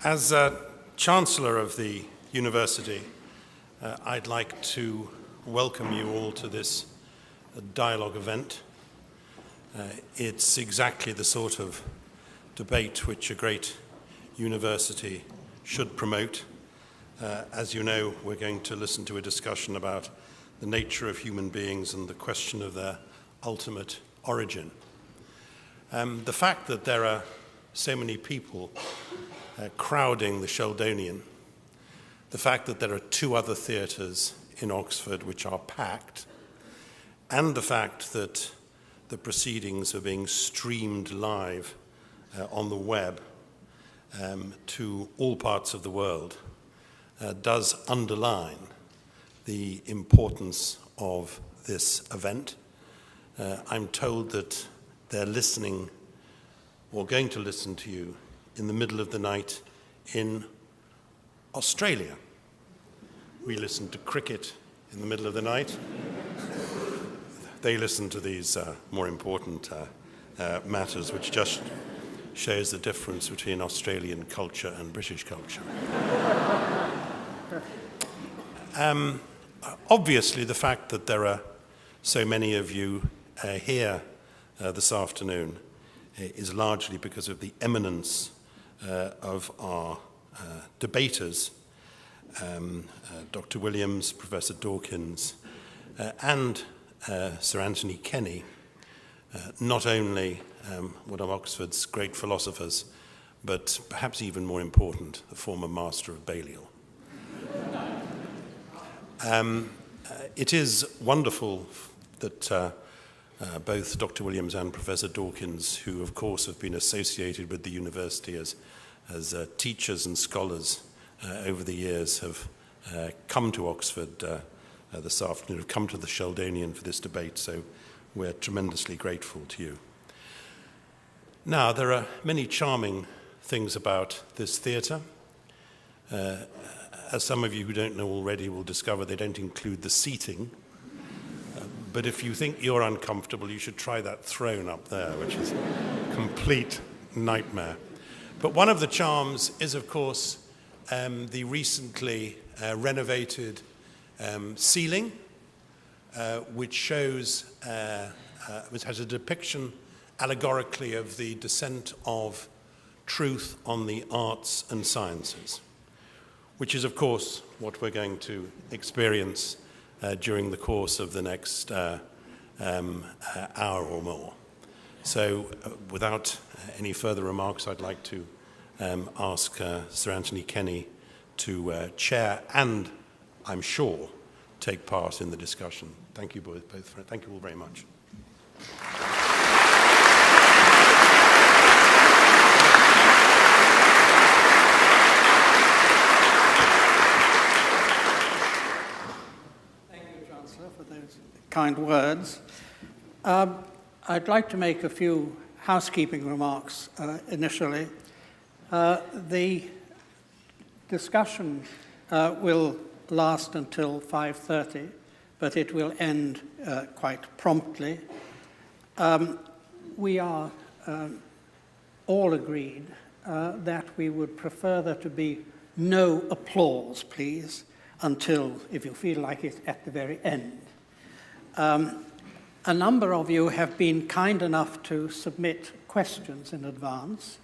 As Chancellor of the University, I'd like to welcome you all to this dialogue event. It's exactly the sort of debate which a great university should promote. As you know, we're going to listen to a discussion about the nature of human beings and the question of their ultimate origin. The fact that there are so many people crowding the Sheldonian, the fact that there are two other theatres in Oxford which are packed, and the fact that the proceedings are being streamed live on the web to all parts of the world does underline the importance of this event. I'm told that they're listening or going to listen to you in the middle of the night in Australia. We listen to cricket in the middle of the night. They listen to these more important matters, which just shows the difference between Australian culture and British culture. Obviously, the fact that there are so many of you here this afternoon is largely because of the eminence of our debaters, Dr. Williams, Professor Dawkins, and Sir Anthony Kenny, not only one of Oxford's great philosophers, but perhaps even more important, the former Master of Balliol. It is wonderful that both Dr. Williams and Professor Dawkins, who of course have been associated with the university as teachers and scholars over the years, have come to Oxford this afternoon, have come to the Sheldonian for this debate, so we're tremendously grateful to you. Now, there are many charming things about this theatre. As some of you who don't know already will discover, they don't include the seating. But if you think you're uncomfortable, you should try that throne up there, which is a complete nightmare. But one of the charms is, of course, the recently renovated ceiling, which shows, which has a depiction allegorically of the descent of truth on the arts and sciences, which is, of course, what we're going to experience during the course of the next hour or more. So without any further remarks, I'd like to ask Sir Anthony Kenny to chair and, I'm sure, take part in the discussion. Thank you both. Thank you all very much. For those kind words. I'd like to make a few housekeeping remarks initially. The discussion will last until 5:30, but it will end quite promptly. We are all agreed that we would prefer there to be no applause, please, until, if you feel like it, at the very end. A number of you have been kind enough to submit questions in advance.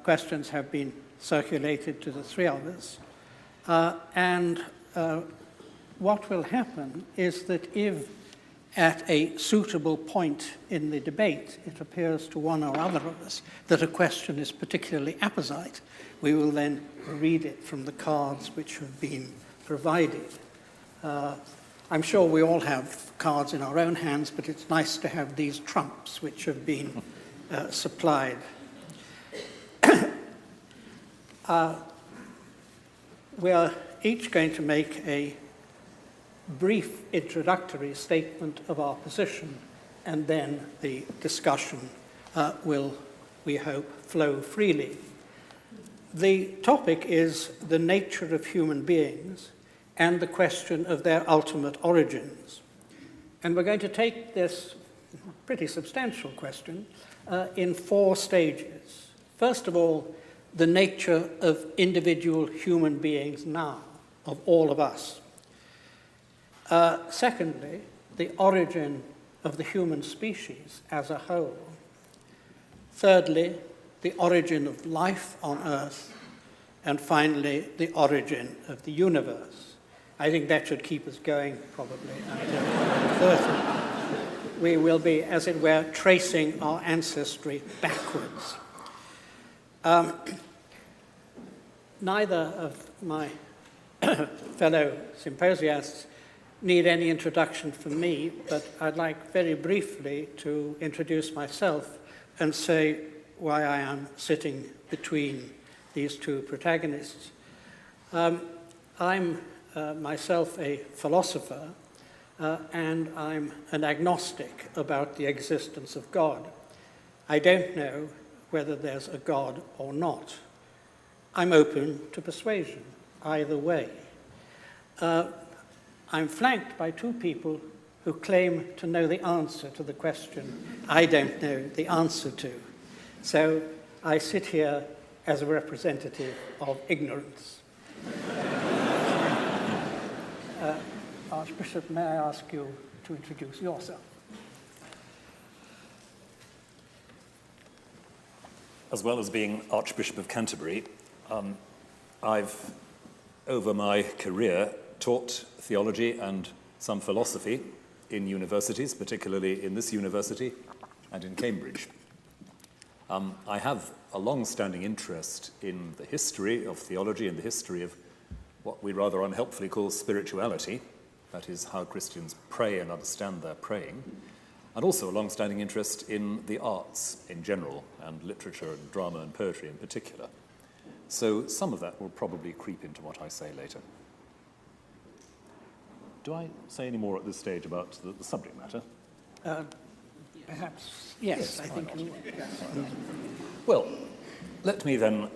Questions have been circulated to the three of us. And what will happen is that if at a suitable point in the debate it appears to one or other of us that a question is particularly apposite, we will then read it from the cards which have been provided. I'm sure we all have cards in our own hands, but it's nice to have these trumps which have been supplied. We are each going to make a brief introductory statement of our position, and then the discussion will, we hope, flow freely. The topic is the nature of human beings and the question of their ultimate origins. And we're going to take this pretty substantial question in four stages. First of all, the nature of individual human beings now, of all of us. Secondly, the origin of the human species as a whole. Thirdly, the origin of life on Earth. And finally, the origin of the universe. I think that should keep us going probably until 2030. We will be, as it were, tracing our ancestry backwards. Neither of my fellow symposiasts need any introduction from me, but I'd like very briefly to introduce myself and say why I am sitting between these two protagonists. I'm myself a philosopher, and I'm an agnostic about the existence of God. I don't know whether there's a God or not. I'm open to persuasion, either way. I'm flanked by two people who claim to know the answer to the question I don't know the answer to. So I sit here as a representative of ignorance. Archbishop, may I ask you to introduce yourself? As well as being Archbishop of Canterbury, I've, over my career, taught theology and some philosophy in universities, particularly in this university and in Cambridge. I have a long-standing interest in the history of theology and the history of what we rather unhelpfully call spirituality, that is, how Christians pray and understand their praying, and also a long-standing interest in the arts in general, and literature and drama and poetry in particular. So some of that will probably creep into what I say later. Do I say any more at this stage about the subject matter? Perhaps, yes, I think you would. Yes. Well, let me then,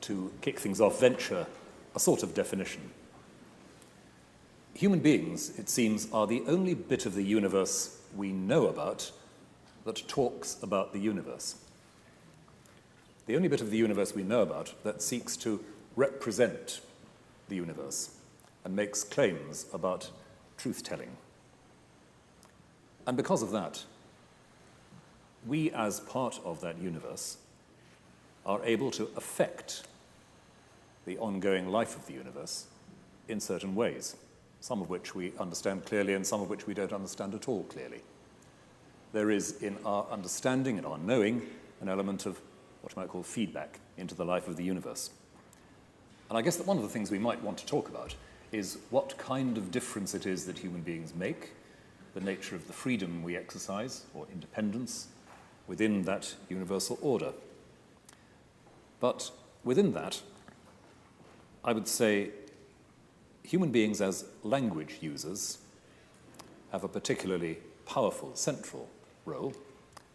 to kick things off, venture a sort of definition. Human beings, it seems, are the only bit of the universe we know about that talks about the universe. The only bit of the universe we know about that seeks to represent the universe and makes claims about truth-telling. And because of that, we, as part of that universe, are able to affect the ongoing life of the universe in certain ways, some of which we understand clearly and some of which we don't understand at all clearly. There is, in our understanding and our knowing, an element of what you might call feedback into the life of the universe. And I guess that one of the things we might want to talk about is what kind of difference it is that human beings make, the nature of the freedom we exercise, or independence, within that universal order. But within that, I would say human beings as language users have a particularly powerful central role,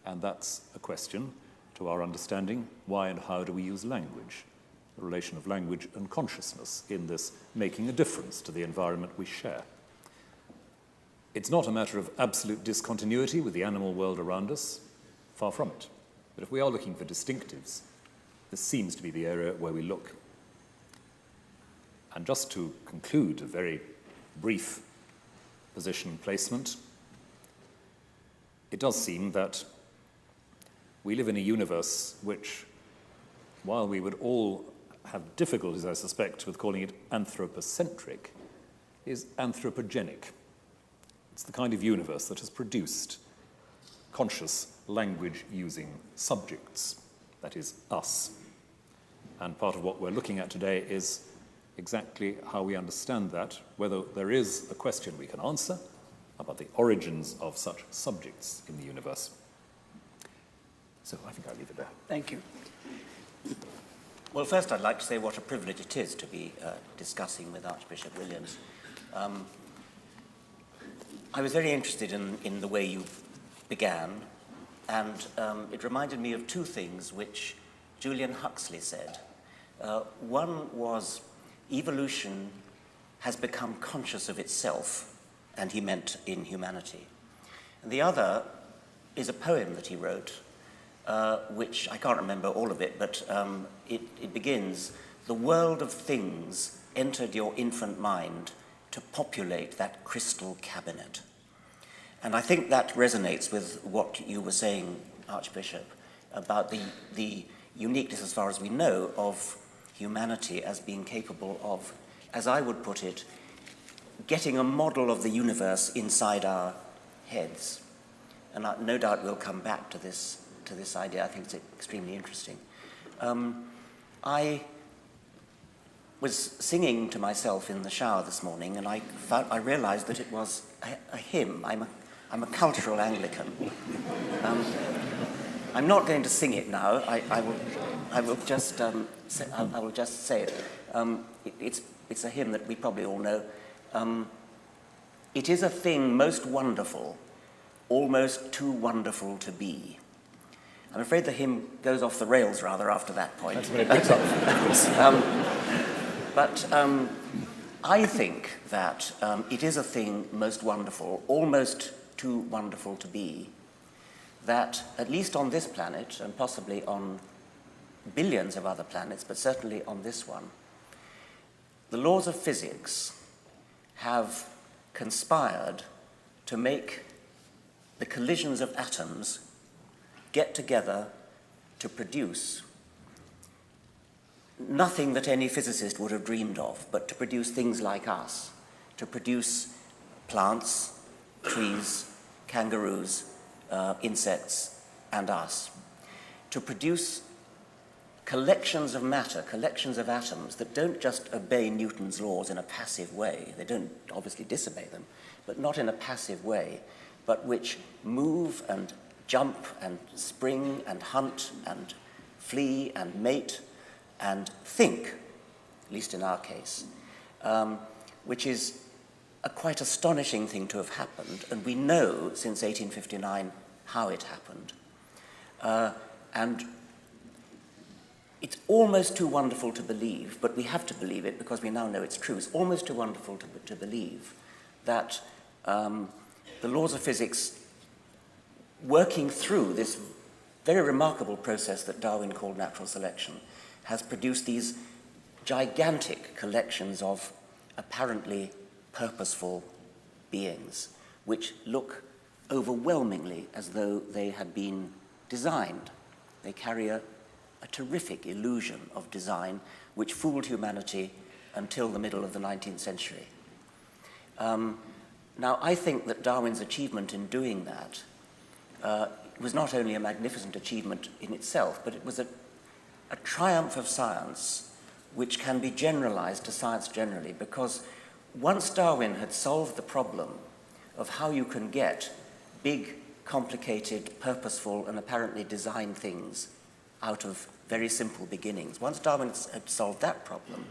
and that's a question to our understanding, why and how do we use language? The relation of language and consciousness in this making a difference to the environment we share. It's not a matter of absolute discontinuity with the animal world around us, far from it. But if we are looking for distinctives, this seems to be the area where we look. And just to conclude a very brief position placement, it does seem that we live in a universe which, while we would all have difficulties, I suspect, with calling it anthropocentric, is anthropogenic. It's the kind of universe that has produced conscious language-using subjects, that is, us. And part of what we're looking at today is exactly how we understand that, whether there is a question we can answer about the origins of such subjects in the universe. So I think I'll leave it there. Thank you. Well, first I'd like to say what a privilege it is to be discussing with Archbishop Williams. I was very interested in the way you began, and it reminded me of two things which Julian Huxley said. One was evolution has become conscious of itself, and he meant in humanity. And the other is a poem that he wrote which I can't remember all of it, but it begins, "The world of things entered your infant mind to populate that crystal cabinet." And I think that resonates with what you were saying, Archbishop, about the uniqueness, as far as we know, of humanity as being capable of, as I would put it, getting a model of the universe inside our heads. And no doubt we'll come back to this idea. I think it's extremely interesting. I was singing to myself in the shower this morning, and I realized that it was a hymn. I'm a cultural Anglican. I'm not going to sing it now. I will just say it. It's a hymn that we probably all know. "It is a thing most wonderful, almost too wonderful to be." I'm afraid the hymn goes off the rails rather after that point. That's when it picks up. But I think that it is a thing most wonderful, almost too wonderful to be, that at least on this planet, and possibly on billions of other planets, but certainly on this one, the laws of physics have conspired to make the collisions of atoms get together to produce nothing that any physicist would have dreamed of, but to produce things like us, to produce plants, trees, kangaroos, insects, and us, to produce collections of matter, collections of atoms that don't just obey Newton's laws in a passive way. They don't obviously disobey them, but not in a passive way, but which move and jump and spring and hunt and flee and mate and think, at least in our case, which is a quite astonishing thing to have happened, and we know since 1859 how it happened. And it's almost too wonderful to believe, but we have to believe it because we now know it's true. It's almost too wonderful to believe that the laws of physics, working through this very remarkable process that Darwin called natural selection, has produced these gigantic collections of apparently purposeful beings, which look overwhelmingly as though they had been designed. They carry a terrific illusion of design which fooled humanity until the middle of the 19th century. Now, I think that Darwin's achievement in doing that was not only a magnificent achievement in itself, but it was a triumph of science which can be generalized to science generally, because once Darwin had solved the problem of how you can get big, complicated, purposeful, and apparently designed things out of very simple beginnings, once Darwin had solved that problem,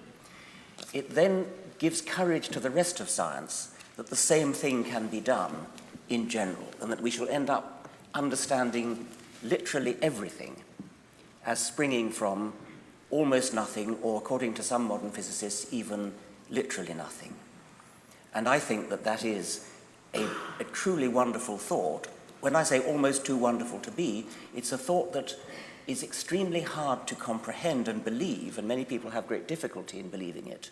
it then gives courage to the rest of science that the same thing can be done in general, and that we shall end up understanding literally everything as springing from almost nothing, or according to some modern physicists, even literally nothing. And I think that that is a truly wonderful thought. When I say almost too wonderful to be, it's a thought that is extremely hard to comprehend and believe, and many people have great difficulty in believing it,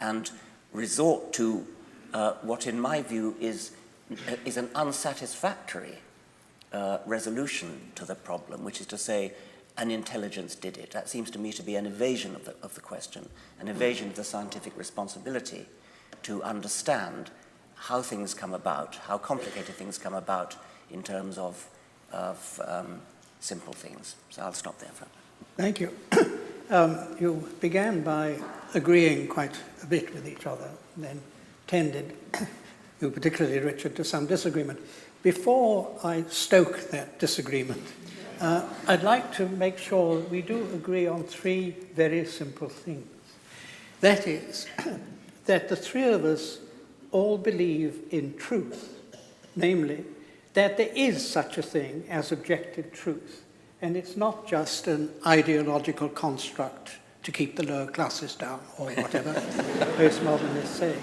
and resort to what in my view is an unsatisfactory resolution to the problem, which is to say, an intelligence did it. That seems to me to be an evasion of the question, an evasion of the scientific responsibility to understand how things come about, how complicated things come about in terms of simple things. So I'll stop there. Thank you. You began by agreeing quite a bit with each other, and then tended, you particularly, Richard, to some disagreement. Before I stoke that disagreement, I'd like to make sure we do agree on three very simple things. That is, that the three of us all believe in truth, namely, that there is such a thing as objective truth, and it's not just an ideological construct to keep the lower classes down, or whatever postmodernists say.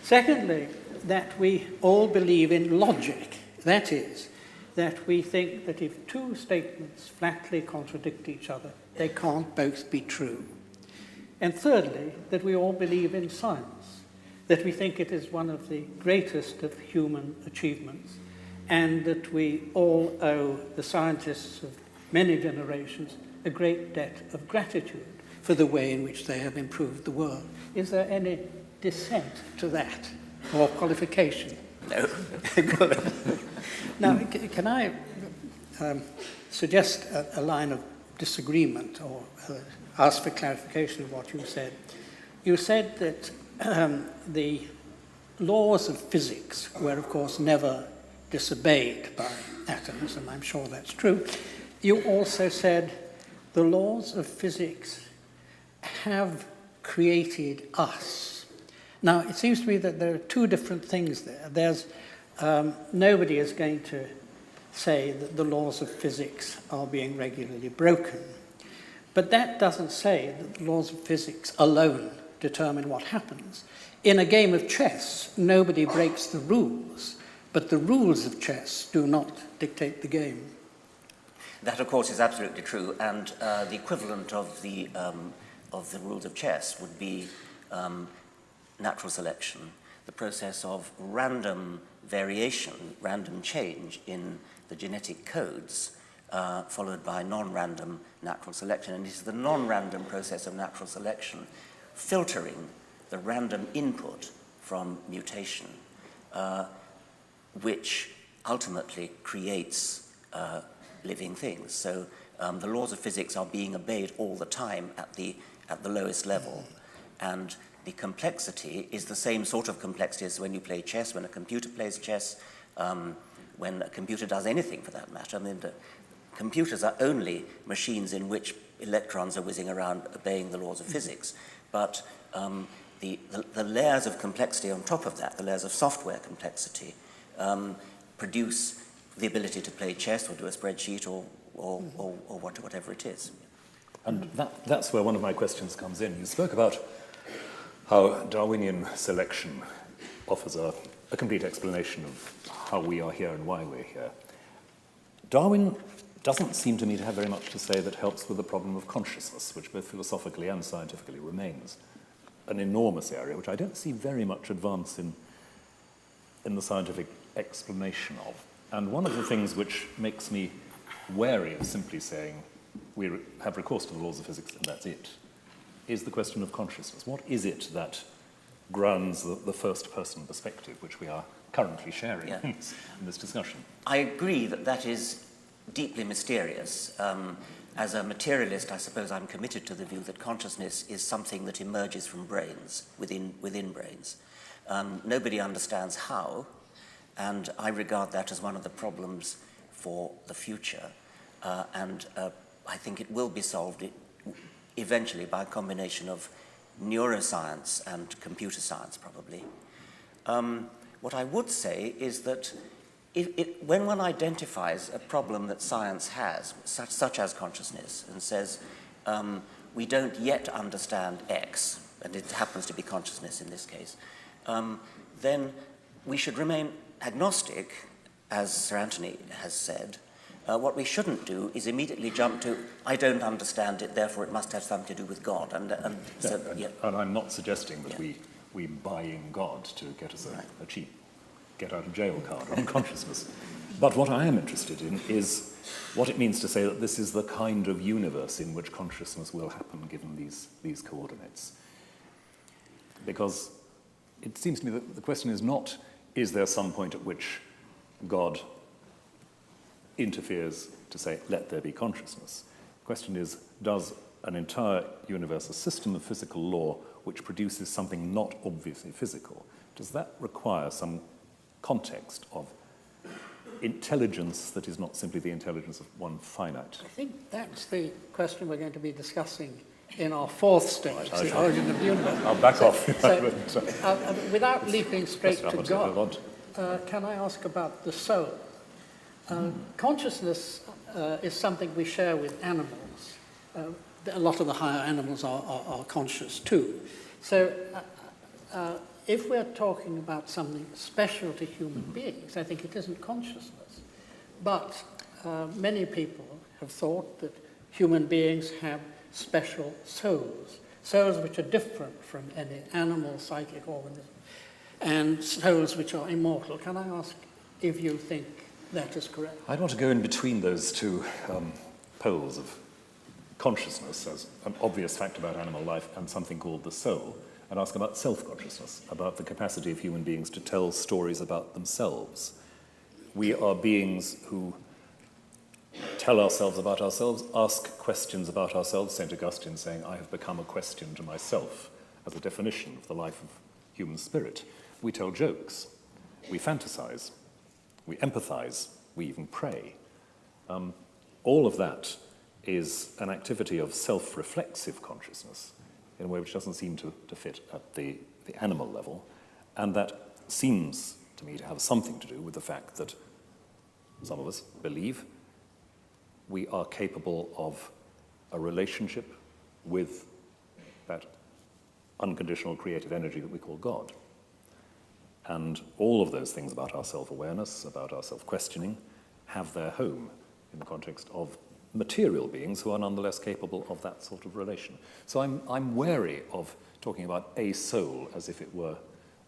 Secondly, that we all believe in logic. That is, that we think that if two statements flatly contradict each other, they can't both be true. And thirdly, that we all believe in science, that we think it is one of the greatest of human achievements, and that we all owe the scientists of many generations a great debt of gratitude for the way in which they have improved the world. Is there any dissent to that, or qualification? No. Good. Now, can I suggest a line of disagreement, or ask for clarification of what you said? You said that the laws of physics were, of course, never disobeyed by atoms, and I'm sure that's true. You also said the laws of physics have created us. Now, it seems to me that there are two different things there. There's nobody is going to say that the laws of physics are being regularly broken. But that doesn't say that the laws of physics alone determine what happens. In a game of chess, nobody breaks the rules, but the rules of chess do not dictate the game. That, of course, is absolutely true, and the equivalent of the rules of chess would be natural selection, the process of random variation, random change in the genetic codes, followed by non-random natural selection. And it is the non-random process of natural selection filtering the random input from mutation, which ultimately creates living things. So the laws of physics are being obeyed all the time at the lowest level. And the complexity is the same sort of complexity as when you play chess, when a computer plays chess, when a computer does anything for that matter. I mean, computers are only machines in which electrons are whizzing around obeying the laws of physics. But the layers of complexity on top of that, the layers of software complexity, produce the ability to play chess or do a spreadsheet or whatever it is. And that's where one of my questions comes in. You spoke about how Darwinian selection offers a complete explanation of how we are here and why we're here. Darwin doesn't seem to me to have very much to say that helps with the problem of consciousness, which both philosophically and scientifically remains an enormous area, which I don't see very much advance in the scientific explanation of. And one of the things which makes me wary of simply saying we have recourse to the laws of physics and that's it, is the question of consciousness. What is it that grounds the first-person perspective, which we are currently sharing in this discussion? I agree that that is deeply mysterious. As a materialist, I suppose I'm committed to the view that consciousness is something that emerges from brains, within brains. Nobody understands how, and I regard that as one of the problems for the future. And I think it will be solved eventually by a combination of neuroscience and computer science, probably. What I would say is that when one identifies a problem that science has, such as consciousness, and says, we don't yet understand X, and it happens to be consciousness in this case, then we should remain agnostic, as Sir Anthony has said. What we shouldn't do is immediately jump to, I don't understand it, therefore it must have something to do with God. And I'm not suggesting that we buy in God to get us a cheap get-out-of-jail card on consciousness. But what I am interested in is what it means to say that this is the kind of universe in which consciousness will happen given these coordinates. Because it seems to me that the question is not, is there some point at which God interferes to say, let there be consciousness? The question is, does an entire universe, a system of physical law which produces something not obviously physical, does that require some context of intelligence that is not simply the intelligence of one finite? I think that's the question we're going to be discussing in our fourth stage, the origin of the universe. I'll back off. Without leaping straight to God, can I ask about the soul? Consciousness is something we share with animals. A lot of the higher animals are conscious too. So if we're talking about something special to human beings, I think it isn't consciousness. But many people have thought that human beings have special souls, souls which are different from any animal psychic organism, and souls which are immortal. Can I ask if you think that is correct? I'd want to go in between those two poles of consciousness as an obvious fact about animal life and something called the soul, and ask about self-consciousness, about the capacity of human beings to tell stories about themselves. We are beings who tell ourselves about ourselves, ask questions about ourselves. St. Augustine saying, I have become a question to myself, as a definition of the life of human spirit. We tell jokes, we fantasize, we empathize, we even pray. All of that is an activity of self-reflexive consciousness in a way which doesn't seem to fit at the animal level, and that seems to me to have something to do with the fact that some of us believe we are capable of a relationship with that unconditional creative energy that we call God. And all of those things about our self-awareness, about our self-questioning, have their home in the context of material beings who are nonetheless capable of that sort of relation. So I'm wary of talking about a soul as if it were,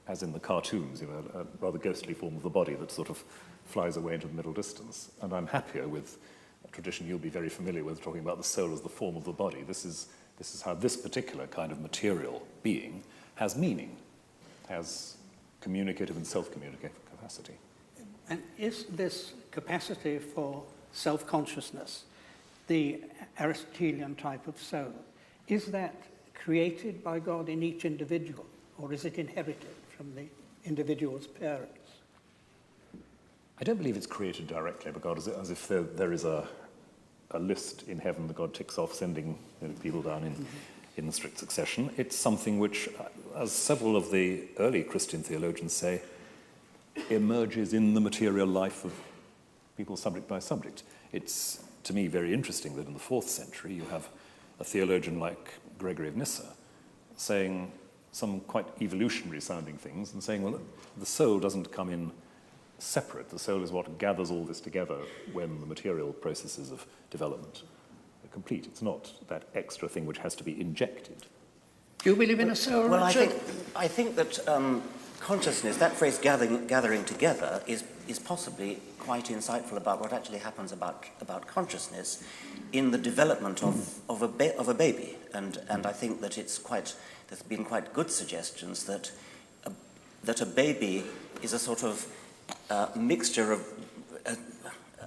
as in the cartoons, a rather ghostly form of the body that sort of flies away into the middle distance. And I'm happier with a tradition you'll be very familiar with, talking about the soul as the form of the body. This is how this particular kind of material being has meaning, has communicative and self-communicative capacity. And is this capacity for self-consciousness, the Aristotelian type of soul, is that created by God in each individual, or is it inherited from the individual's parents? I don't believe it's created directly by God, as if there is a list in heaven that God ticks off, sending people down in strict succession. It's something which, as several of the early Christian theologians say, emerges in the material life of people subject by subject. It's, to me, very interesting that in the 4th century you have a theologian like Gregory of Nyssa saying some quite evolutionary-sounding things and saying, well, the soul doesn't come in separate. The soul is what gathers all this together when the material processes of development are complete. It's not that extra thing which has to be injected. Do you believe in a soul? Well, I think that consciousness, that phrase gathering together, is possibly quite insightful about what actually happens about consciousness in the development of a baby. And I think that there's been quite good suggestions that a baby is a sort of mixture of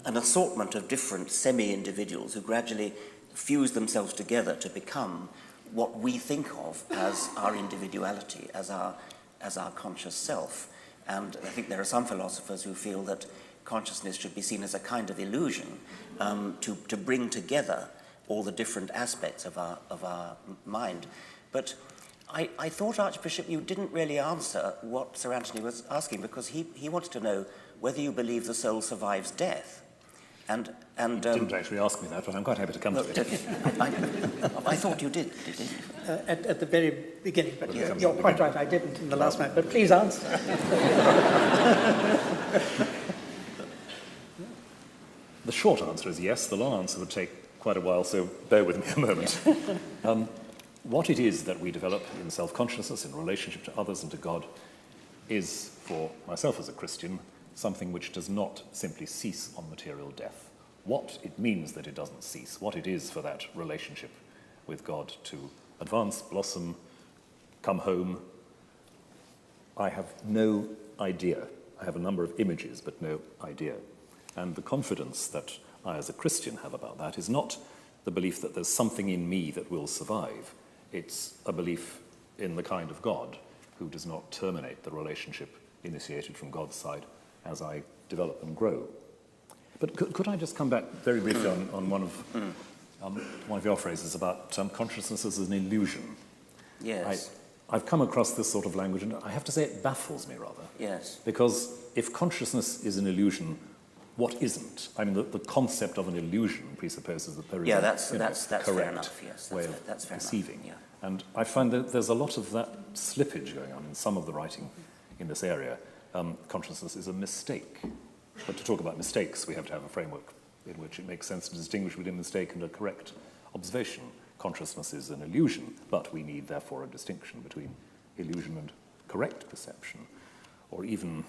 an assortment of different semi-individuals who gradually fuse themselves together to become what we think of as our individuality, as our conscious self. And I think there are some philosophers who feel that consciousness should be seen as a kind of illusion to bring together all the different aspects of our mind. But I thought, Archbishop, you didn't really answer what Sir Anthony was asking, because he wanted to know whether you believe the soul survives death. And you didn't actually ask me that, but I'm quite happy to come to it. I thought you did you? At the very beginning, but Yeah. you're quite right, I didn't in the last night, but please answer. The short answer is yes. The long answer would take quite a while, so bear with me a moment. What it is that we develop in self-consciousness, in relationship to others and to God, is, for myself as a Christian, something which does not simply cease on material death. What it means that it doesn't cease, what it is for that relationship with God to advance, blossom, come home, I have no idea. I have a number of images, but no idea. And the confidence that I as a Christian have about that is not the belief that there's something in me that will survive. It's a belief in the kind of God who does not terminate the relationship initiated from God's side as I develop and grow. But could I just come back very briefly on one of your phrases about consciousness as an illusion? Yes. I've come across this sort of language, and I have to say it baffles me rather. Yes. Because if consciousness is an illusion, what isn't? I mean, the concept of an illusion presupposes that there is that's correct fair enough. Yes, way of that's fair perceiving. enough. Yeah. And I find that there's a lot of that slippage going on in some of the writing in this area. Consciousness is a mistake. But to talk about mistakes, we have to have a framework in which it makes sense to distinguish between a mistake and a correct observation. Consciousness is an illusion, but we need, therefore, a distinction between illusion and correct perception, or even,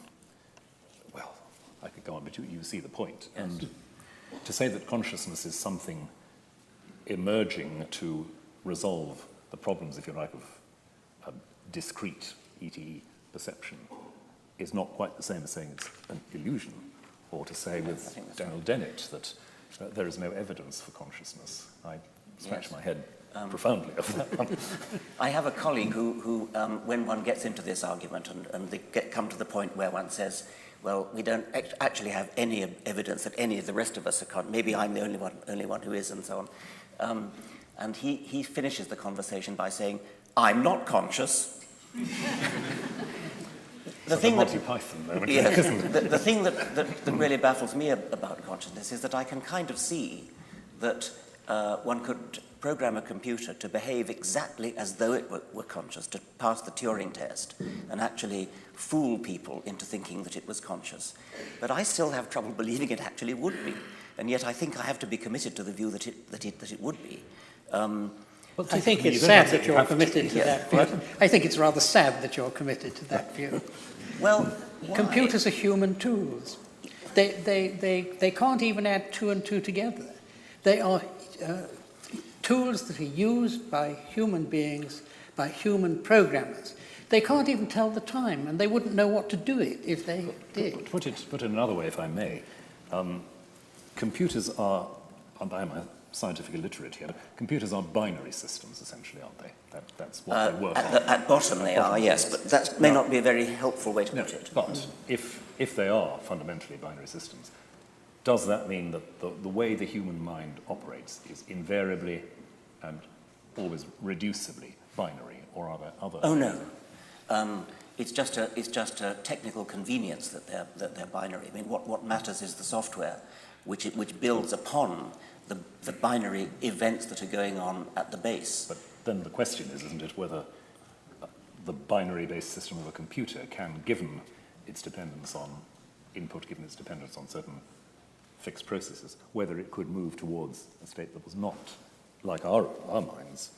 well, I could go on, but you see the point. Yes. And to say that consciousness is something emerging to resolve the problems, if you like, of a discrete ETE perception is not quite the same as saying it's an illusion, or to say with Daniel Dennett that there is no evidence for consciousness. I scratch my head profoundly over that one. I have a colleague who when one gets into this argument and they come to the point where one says, well, we don't actually have any evidence that any of the rest of us are maybe I'm the only one who is, and so on. And he finishes the conversation by saying, I'm not conscious. The thing that really baffles me about consciousness is that I can kind of see that one could program a computer to behave exactly as though it were conscious, to pass the Turing test and actually fool people into thinking that it was conscious. But I still have trouble believing it actually would be, and yet I think I have to be committed to the view that it would be. Well, I think it's sad that you're committed to that view. I think it's rather sad that you're committed to that view. Well, why? Computers are human tools. They can't even add two and two together. They are tools that are used by human beings, by human programmers. They can't even tell the time, and they wouldn't know what to do it if they did. Put it another way, if I may. Computers are, I'm a scientific illiterate here, but computers are binary systems, essentially, aren't they? That's what they work on. At bottom they are, yes, but that may not be a very helpful way to put it. But if they are fundamentally binary systems, does that mean that the way the human mind operates is invariably and always reducibly binary, or are there other? Oh no, it's just a technical convenience that they're binary. I mean, what matters is the software, which builds upon the binary events that are going on at the base. But then the question is, isn't it, whether the binary-based system of a computer can, given its dependence on input, given its dependence on certain fixed processes, whether it could move towards a state that was not, like our minds,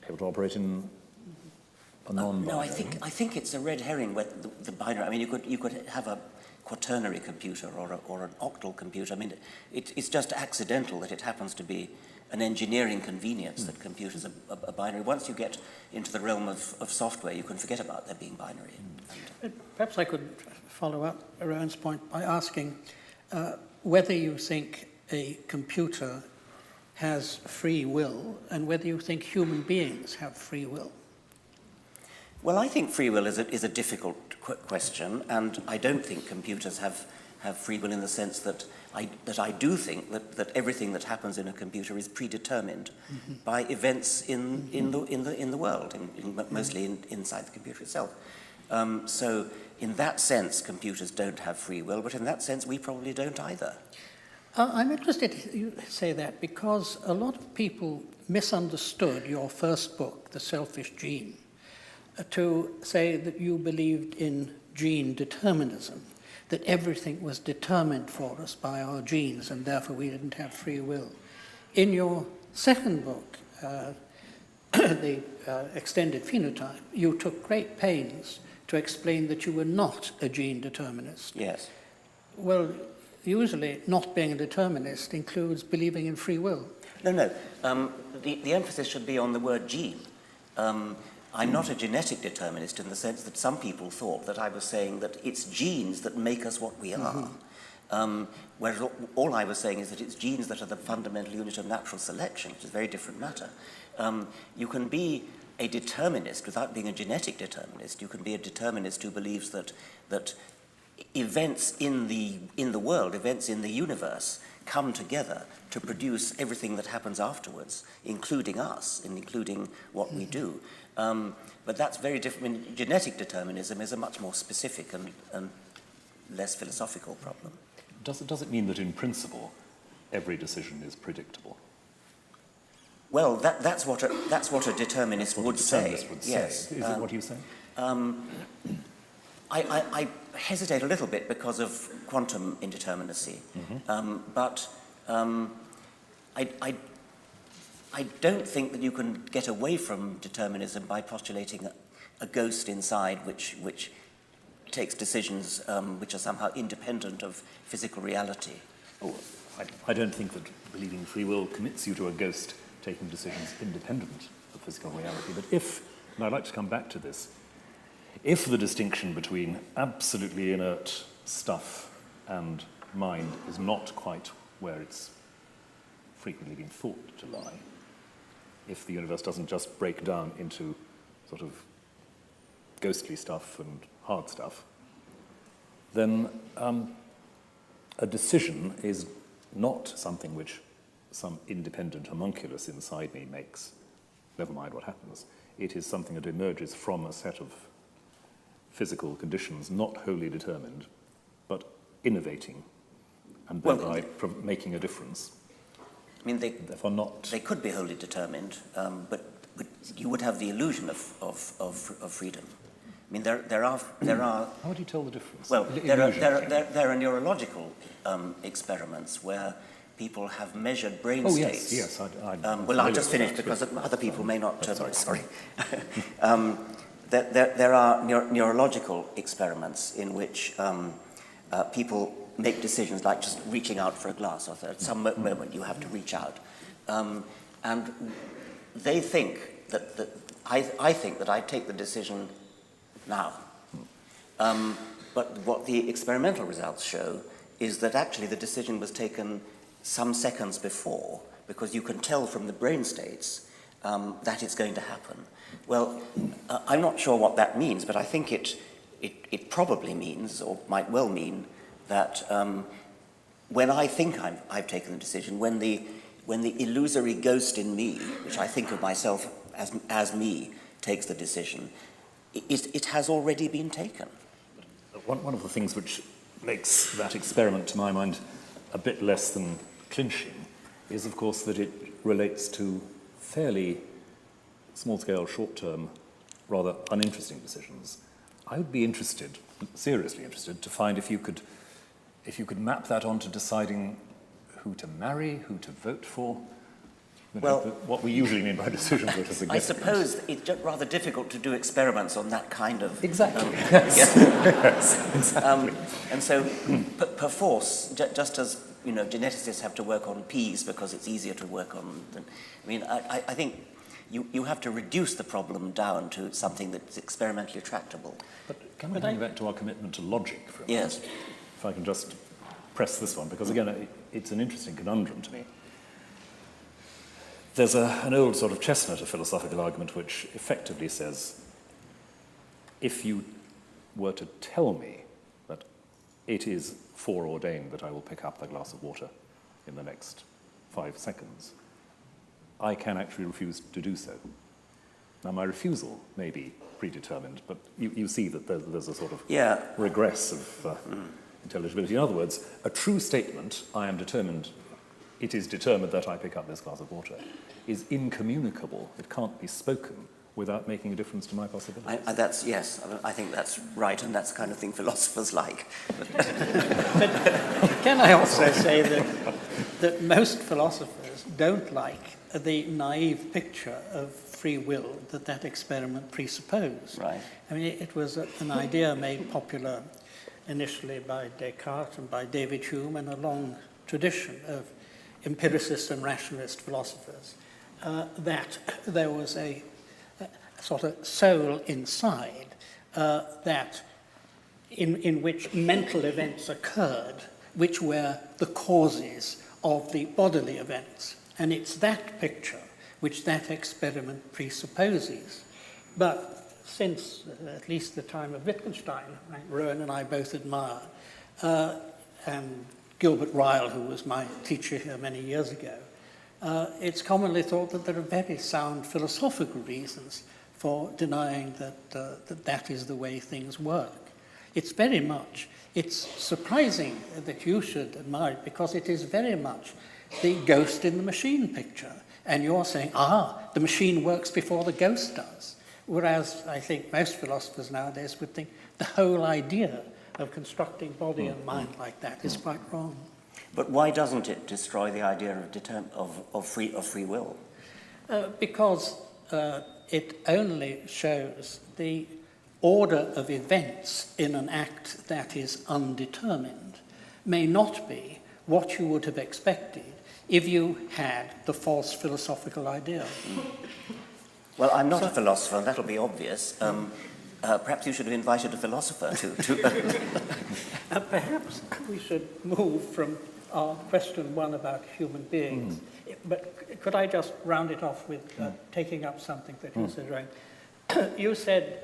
able to operate in a non-binary. No, I think it's a red herring with the binary. I mean, you could have a quaternary computer or an octal computer. I mean, it's just accidental that it happens to be an engineering convenience that computers are binary. Once you get into the realm of software, you can forget about there being binary. Perhaps I could follow up Rowan's point by asking whether you think a computer has free will and whether you think human beings have free will. Well, I think free will is a difficult question, and I don't think computers have free will in the sense that I do think that everything that happens in a computer is predetermined by events in the world, mostly inside the computer itself. So in that sense, computers don't have free will, but in that sense, we probably don't either. I'm interested you say that because a lot of people misunderstood your first book, The Selfish Gene, to say that you believed in gene determinism, that everything was determined for us by our genes and therefore we didn't have free will. In your second book, The Extended Phenotype, you took great pains to explain that you were not a gene determinist. Yes. Well, usually not being a determinist includes believing in free will. No. The emphasis should be on the word gene. I'm not a genetic determinist in the sense that some people thought that I was saying that it's genes that make us what we are. Whereas all I was saying is that it's genes that are the fundamental unit of natural selection, which is a very different matter. You can be a determinist without being a genetic determinist. You can be a determinist who believes that events in the world, events in the universe, come together to produce everything that happens afterwards, including us and including what we do. But that's very different. I mean, genetic determinism is a much more specific and less philosophical problem. Does it mean that in principle every decision is predictable? Well, that's what a determinist would say. Yes. Is it what you say? hesitate a little bit because of quantum indeterminacy. But I don't think that you can get away from determinism by postulating a ghost inside which takes decisions which are somehow independent of physical reality. Oh, I don't think that believing free will commits you to a ghost taking decisions independent of physical reality. But if, and I'd like to come back to this, if the distinction between absolutely inert stuff and mind is not quite where it's frequently been thought to lie, if the universe doesn't just break down into sort of ghostly stuff and hard stuff, then a decision is not something which some independent homunculus inside me makes, never mind what happens. It is something that emerges from a set of physical conditions not wholly determined, but innovating and thereby making a difference. I mean, therefore not. They could be wholly determined, but you would have the illusion of freedom. I mean, there are. How would you tell the difference? Well, there are neurological experiments where people have measured brain states. Yes. Well, I'll just finish because other people may not. Sorry. There are neurological experiments in which people make decisions like just reaching out for a glass, or at some moment you have to reach out, and they think that I think that I take the decision now. But what the experimental results show is that actually the decision was taken some seconds before, because you can tell from the brain states that it's going to happen. Well, I'm not sure what that means, but I think it probably means, or might well mean, that when I think I've taken the decision, when the illusory ghost in me, which I think of myself as me, takes the decision, it has already been taken. One of the things which makes that experiment, to my mind, a bit less than clinching is, of course, that it relates to fairly small-scale, short-term, rather uninteresting decisions. I would be interested, seriously interested, to find if you could map that onto deciding who to marry, who to vote for. Well, what we usually mean by decisions that are significant. I suppose it's just rather difficult to do experiments on that kind of... Exactly. Exactly. And so, perforce, just as geneticists have to work on peas because it's easier to work on than... I mean, I think you have to reduce the problem down to something that's experimentally tractable. But can we bring back to our commitment to logic for a moment? Yes. If I can just press this one, because again, it's an interesting conundrum to me. There's an old sort of chestnut of philosophical argument which effectively says, if you were to tell me that it is foreordained that I will pick up a glass of water in the next 5 seconds, I can actually refuse to do so. Now, my refusal may be predetermined, but you see that there's a sort of regress of intelligibility. In other words, a true statement, I am determined, it is determined that I pick up this glass of water, is incommunicable. It can't be spoken without making a difference to my possibilities. Yes, I think that's right, and that's the kind of thing philosophers like. But can I also say that most philosophers don't like the naive picture of free will that experiment presupposed. Right. I mean, it was an idea made popular initially by Descartes and by David Hume, and a long tradition of empiricist and rationalist philosophers, that there was a sort of soul inside that in which mental events occurred, which were the causes of the bodily events. And it's that picture which that experiment presupposes. But since at least the time of Wittgenstein, Rowan and I both admire, and Gilbert Ryle, who was my teacher here many years ago, it's commonly thought that there are very sound philosophical reasons for denying that is the way things work. It's surprising that you should admire it, because it is very much the ghost in the machine picture. And you're saying, the machine works before the ghost does. Whereas I think most philosophers nowadays would think the whole idea of constructing body and mind like that is quite wrong. But why doesn't it destroy the idea of free will? Because it only shows the order of events in an act that is undetermined may not be what you would have expected if you had the false philosophical idea. Well, I'm not a philosopher, and that'll be obvious. Perhaps you should have invited a philosopher to Perhaps we should move from our question one about human beings. But could I just round it off with taking up something that you said, Ryan? You said,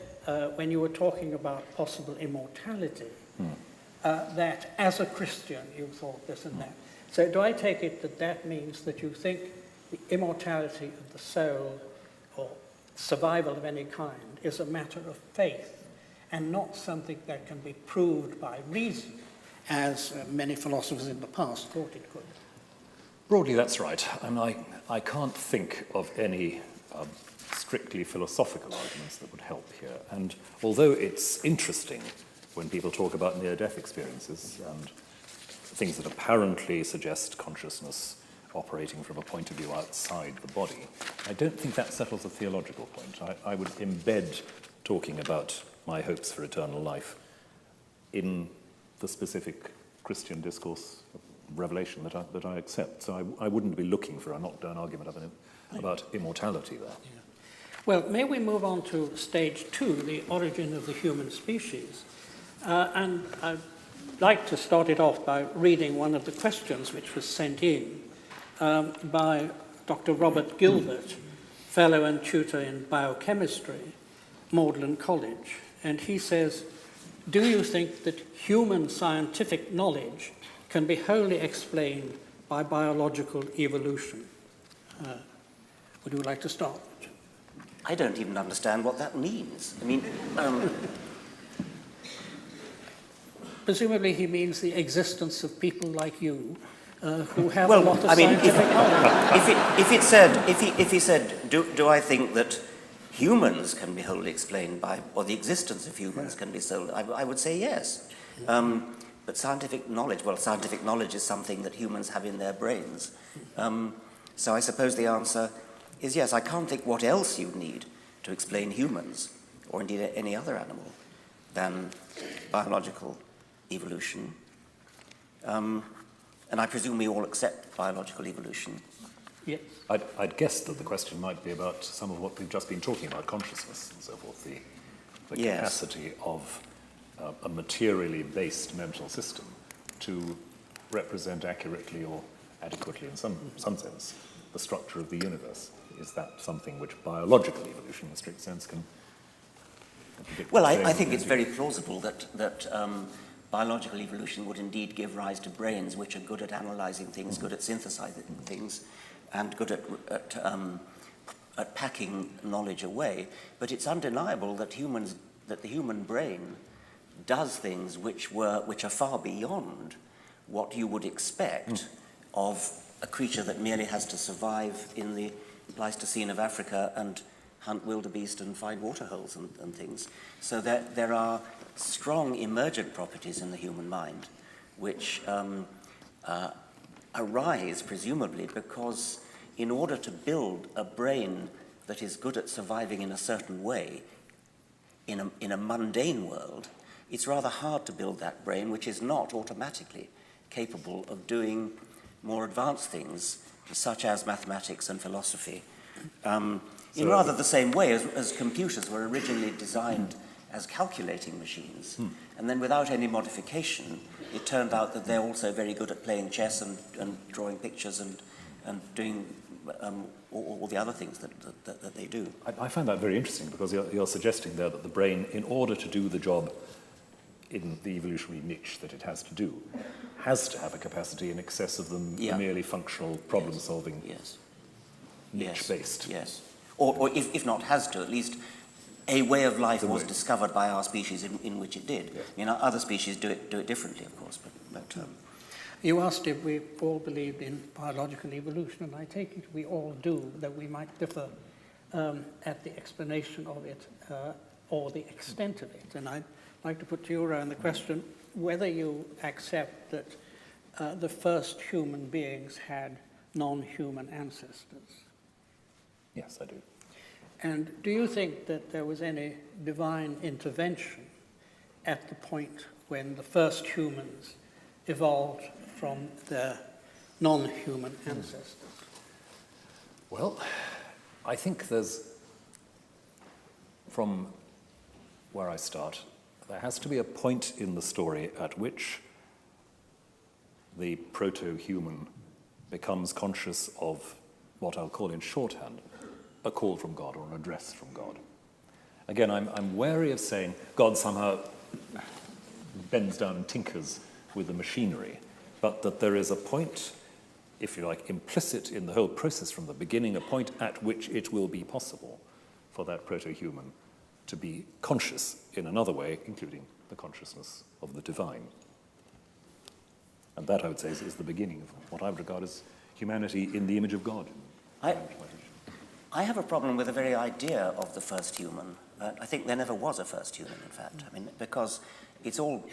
when you were talking about possible immortality, that as a Christian you thought this and that. So do I take it that that means that you think the immortality of the soul or survival of any kind is a matter of faith and not something that can be proved by reason, as many philosophers in the past thought it could? Broadly, that's right. I can't think of any strictly philosophical arguments that would help here. And although it's interesting when people talk about near-death experiences and things that apparently suggest consciousness operating from a point of view outside the body, I don't think that settles a theological point. I would embed talking about my hopes for eternal life in the specific Christian discourse revelation that I accept. So I wouldn't be looking for a knockdown argument about immortality there. Yeah. Well, may we move on to stage 2, the origin of the human species? And I'd like to start it off by reading one of the questions which was sent in by Dr. Robert Gilbert, fellow and tutor in biochemistry, Magdalen College. And he says, do you think that human scientific knowledge can be wholly explained by biological evolution? Would you like to start? I don't even understand what that means. I mean, presumably he means the existence of people like you who have a lot of scientific knowledge. If he said, do I think that humans can be wholly explained by, or the existence of humans can be so, I would say yes. But scientific knowledge is something that humans have in their brains. So I suppose the answer is yes. I can't think what else you'd need to explain humans, or indeed any other animal, than biological evolution. And I presume we all accept biological evolution. Yes. I'd guess that the question might be about some of what we've just been talking about, consciousness and so forth, the Yes. capacity of a materially based mental system to represent accurately or adequately, in some sense, the structure of the universe. Is that something which biological evolution, in a strict sense, can predict? Well, I think it's very plausible that biological evolution would indeed give rise to brains which are good at analysing things, good at synthesizing things, and good at packing knowledge away. But it's undeniable that the human brain does things which are far beyond what you would expect of a creature that merely has to survive in the Pleistocene of Africa and hunt wildebeest and find waterholes and things. So there are strong emergent properties in the human mind which arise presumably because in order to build a brain that is good at surviving in a certain way in a mundane world, it's rather hard to build that brain which is not automatically capable of doing more advanced things such as mathematics and philosophy in rather the same way as computers were originally designed as calculating machines. And then without any modification, it turned out that they're also very good at playing chess and drawing pictures and doing all the other things that they do. I find that very interesting because you're suggesting there that the brain, in order to do the job in the evolutionary niche that it has to do, has to have a capacity in excess of the merely functional problem-solving niche-based. Yes. Or if not has to, at least a way of life was discovered by our species in which it did. Yes. You know, other species do it differently, of course. But you asked if we all believed in biological evolution, and I take it we all do, that we might differ at the explanation of it or the extent of it. And I'd like to put to you, Rowan, the question, whether you accept that the first human beings had non-human ancestors. Yes, I do. And do you think that there was any divine intervention at the point when the first humans evolved from their non-human ancestors? Well, I think there's, from where I start, there has to be a point in the story at which the proto-human becomes conscious of what I'll call in shorthand a call from God or an address from God. Again, I'm wary of saying God somehow bends down and tinkers with the machinery, but that there is a point, if you like, implicit in the whole process from the beginning, a point at which it will be possible for that proto-human to be conscious in another way, including the consciousness of the divine. And that, I would say, is the beginning of what I would regard as humanity in the image of God. I have a problem with the very idea of the first human. I think there never was a first human, in fact. I mean, because it's all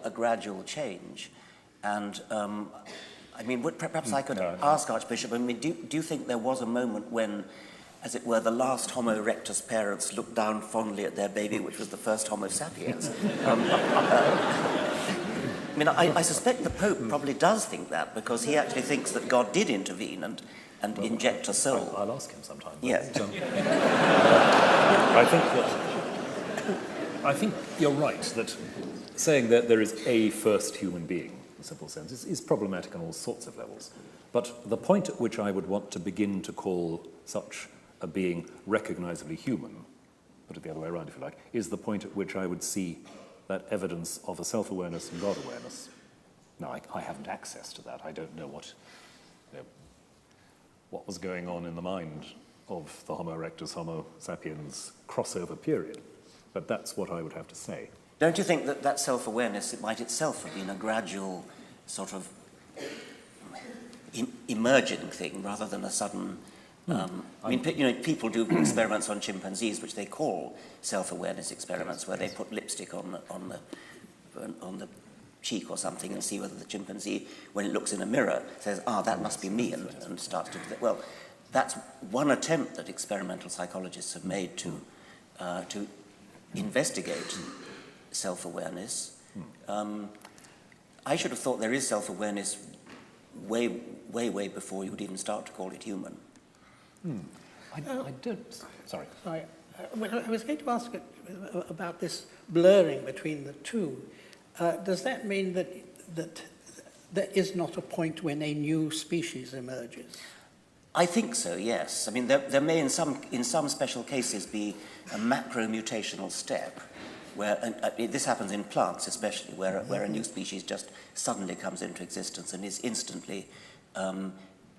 a gradual change. And, I mean, perhaps I could ask Archbishop, I mean, do you think there was a moment when, as it were, the last Homo erectus parents looked down fondly at their baby, which was the first Homo sapiens? I mean, I suspect the Pope probably does think that, because he actually thinks that God did intervene and inject a soul. I'll ask him sometime. Yes. I think you're right that saying that there is a first human being, in a simple sense, is problematic on all sorts of levels. But the point at which I would want to begin to call such a being recognizably human, put it the other way around if you like, is the point at which I would see that evidence of a self-awareness and God-awareness. Now, I haven't access to that. I don't know what was going on in the mind of the Homo erectus, Homo sapiens crossover period. But that's what I would have to say. Don't you think that self-awareness, it might itself have been a gradual sort of emerging thing rather than a sudden... I mean, people do experiments on chimpanzees, which they call self-awareness experiments, where they put lipstick on the cheek or something and see whether the chimpanzee, when it looks in a mirror, says, that must be me, and starts to do that. Well, that's one attempt that experimental psychologists have made to investigate self-awareness. I should have thought there is self-awareness way before you would even start to call it human. I don't. Sorry. Well, I was going to ask about this blurring between the two. Does that mean that there is not a point when a new species emerges? I think so, yes. I mean, there may in some special cases be a macro-mutational step, where this happens in plants especially, where a new species just suddenly comes into existence and is instantly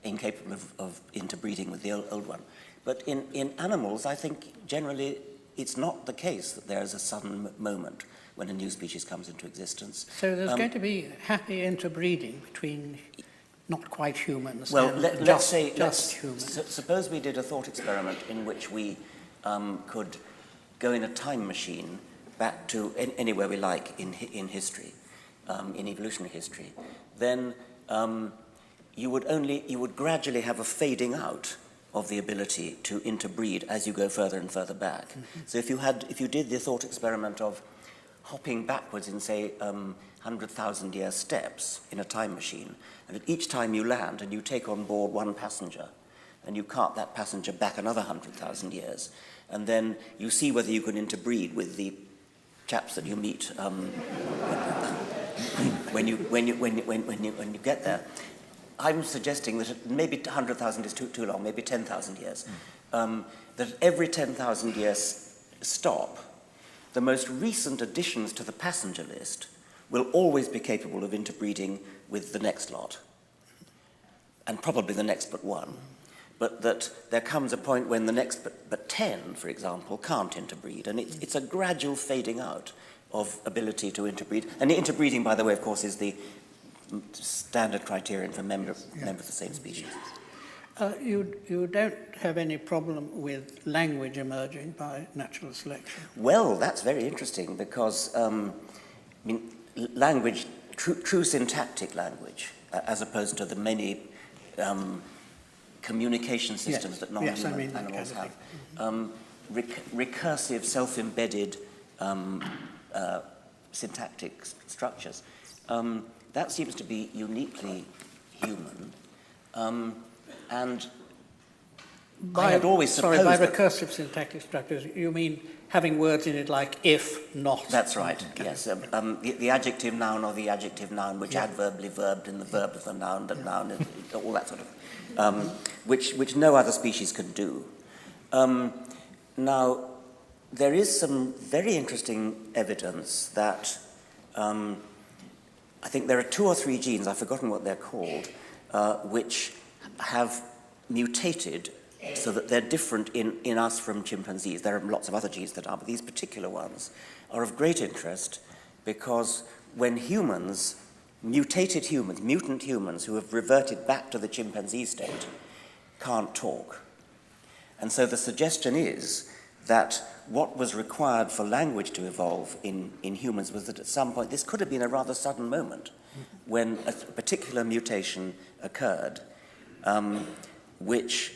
incapable of interbreeding with the old one. But in animals, I think generally it's not the case that there is a sudden moment when a new species comes into existence. So there's going to be happy interbreeding between not quite humans and let's say humans. Suppose we did a thought experiment in which we could go in a time machine back to anywhere we like in history, in evolutionary history. Then you would gradually have a fading out of the ability to interbreed as you go further and further back. Mm-hmm. So if you did the thought experiment of hopping backwards in, say, 100,000-year steps in a time machine, and at each time you land and you take on board one passenger, and you cart that passenger back another 100,000 years, and then you see whether you can interbreed with the chaps that you meet when you get there. I'm suggesting that maybe 100,000 is too long, maybe 10,000 years. That every 10,000 years stop, the most recent additions to the passenger list will always be capable of interbreeding with the next lot, and probably the next but one. But that there comes a point when the next but 10, for example, can't interbreed, and it's a gradual fading out of ability to interbreed. And interbreeding, by the way, of course, is the standard criterion for members of the same species. You don't have any problem with language emerging by natural selection? Well, that's very interesting because, I mean, language, true syntactic language, as opposed to the many communication systems that non-human animals have. Recursive, self-embedded syntactic structures. That seems to be uniquely human. And I had always supposed by recursive syntactic structures, you mean having words in it like if, not? That's right, yes. The adjective noun or the adjective noun, which adverbly verbed in the verb of the noun, all that sort of, which no other species can do. Now, there is some very interesting evidence that I think there are 2 or 3 genes, I've forgotten what they're called, which have mutated so that they're different in us from chimpanzees. There are lots of other genes that are, but these particular ones are of great interest because when humans, mutant humans who have reverted back to the chimpanzee state, can't talk. And so the suggestion is that what was required for language to evolve in humans was that at some point, this could have been a rather sudden moment when a particular mutation occurred, which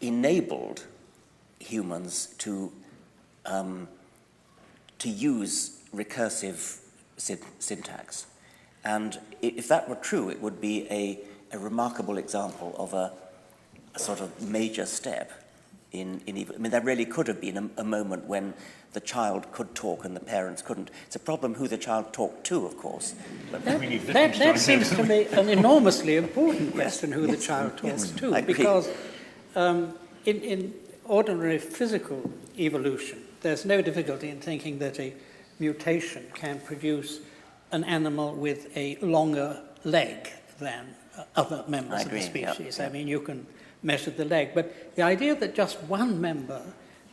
enabled humans to use recursive syntax. And if that were true, it would be a remarkable example of a sort of major step in I mean, there really could have been a moment when the child could talk and the parents couldn't. It's a problem who the child talked to, of course. But that seems to me an enormously important question, who the child talks to, because in ordinary physical evolution, there's no difficulty in thinking that a mutation can produce an animal with a longer leg than other members of the species. I mean, you can measure the leg, but the idea that just one member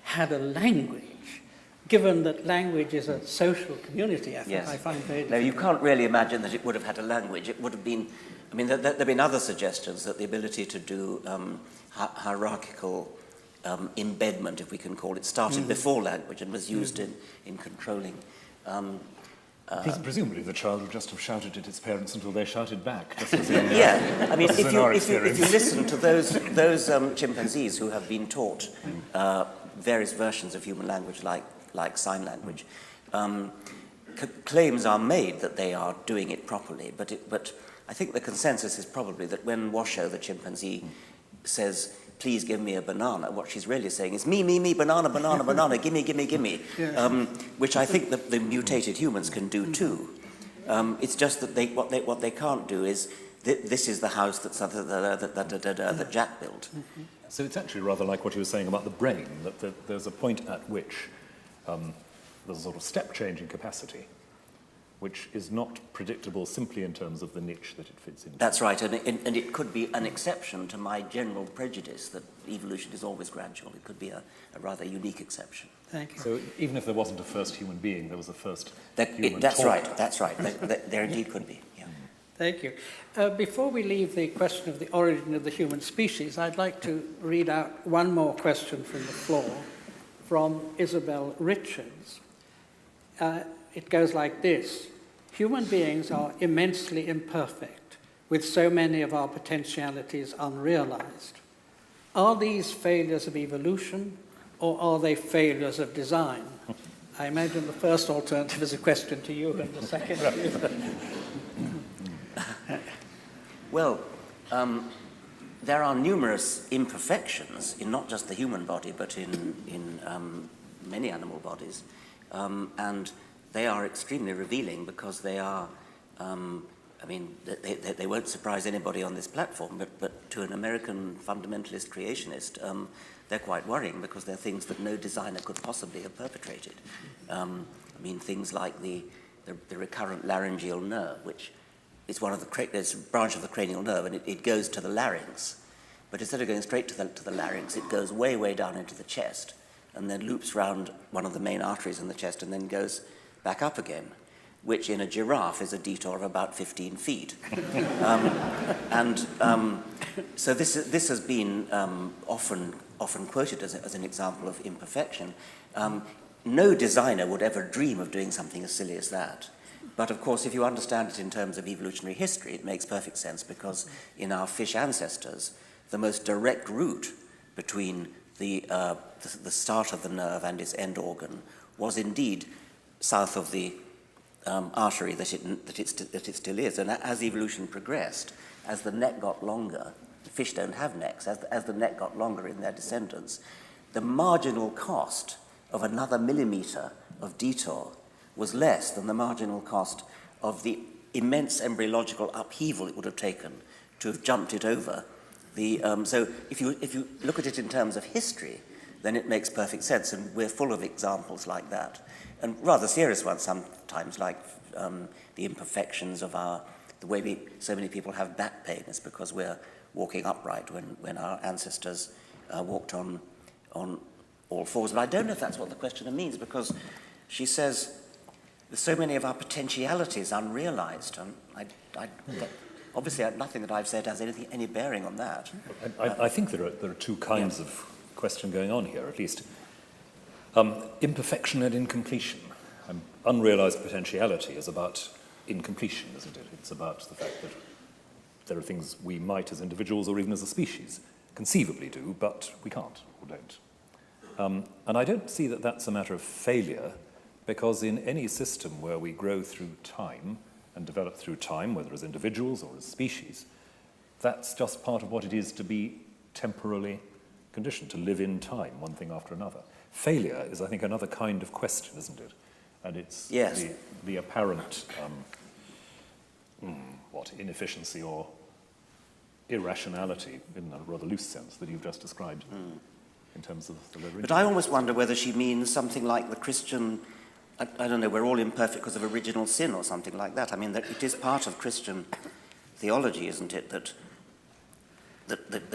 had a language, given that language is a social community effort, I find very difficult. No, you can't really imagine that it would have had a language. It would have been, I mean, there have been other suggestions that the ability to do hierarchical embedment, if we can call it, started before language and was used in controlling. Presumably the child would just have shouted at its parents until they shouted back. I mean, if you listen to those chimpanzees who have been taught various versions of human language, like sign language, claims are made that they are doing it properly. But I think the consensus is probably that when Washoe, the chimpanzee, says, "Please give me a banana," what she's really saying is, me, banana, banana, banana, gimme, gimme, gimme, which I think the mutated humans can do too. It's just that what they can't do is, this is the house that Jack built. So it's actually rather like what you were saying about the brain, that there's a point at which there's a sort of step change in capacity, which is not predictable simply in terms of the niche that it fits into. That's right, and it could be an exception to my general prejudice that evolution is always gradual. It could be a rather unique exception. Thank you. So even if there wasn't a first human being, there was a first human That's talker. That's right. There indeed could be, yeah. Thank you. Before we leave the question of the origin of the human species, I'd like to read out one more question from the floor from Isabel Richards. It goes like this: human beings are immensely imperfect, with so many of our potentialities unrealized. Are these failures of evolution, or are they failures of design? I imagine the first alternative is a question to you, and the second to you. Well, there are numerous imperfections in not just the human body, but in many animal bodies, and they are extremely revealing because they are, I mean, they won't surprise anybody on this platform, but to an American fundamentalist creationist, they're quite worrying because they're things that no designer could possibly have perpetrated. I mean, things like the recurrent laryngeal nerve, which is there's a branch of the cranial nerve, and it goes to the larynx. But instead of going straight to the larynx, it goes way, way down into the chest, and then loops round one of the main arteries in the chest, and then goes back up again, which in a giraffe is a detour of about 15 feet. So this has been often quoted as an example of imperfection. no designer would ever dream of doing something as silly as that. But of course, if you understand it in terms of evolutionary history, it makes perfect sense, because in our fish ancestors, the most direct route between the start of the nerve and its end organ was indeed south of the artery that it still is. And as evolution progressed, as the neck got longer, fish don't have necks, as the neck got longer in their descendants, the marginal cost of another millimeter of detour was less than the marginal cost of the immense embryological upheaval it would have taken to have jumped it over. So if you look at it in terms of history, then it makes perfect sense, and we're full of examples like that. And rather serious ones sometimes, like the imperfections of the way so many people have back pain is because we're walking upright when our ancestors walked on all fours. But I don't know if that's what the questioner means, because she says there's so many of our potentialities unrealized, and obviously nothing that I've said has any bearing on that. I think there are two kinds of question going on here, at least. Imperfection and incompletion. Unrealized potentiality is about incompletion, isn't it? It's about the fact that there are things we might, as individuals or even as a species, conceivably do, but we can't or don't. And I don't see that that's a matter of failure, because in any system where we grow through time and develop through time, whether as individuals or as species, that's just part of what it is to be temporally conditioned, to live in time, one thing after another. Failure is, I think, another kind of question, isn't it? And it's the apparent, inefficiency or irrationality, in a rather loose sense, that you've just described in terms of the delivery. But I almost wonder whether she means something like the Christian, I don't know, we're all imperfect because of original sin or something like that. I mean, that it is part of Christian theology, isn't it, that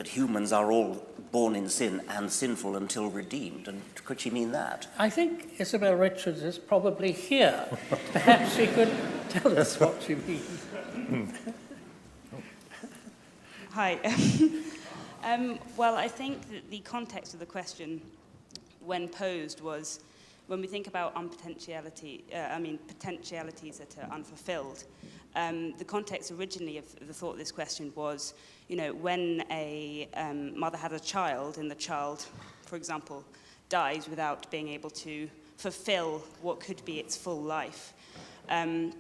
humans are all born in sin and sinful until redeemed. And could she mean that? I think Isabel Richards is probably here. Perhaps she could tell us what she means. Hi. Well, I think that the context of the question, when posed, was when we think about potentialities that are unfulfilled. The context originally of the thought of this question was, when a mother had a child and the child, for example, dies without being able to fulfill what could be its full life. And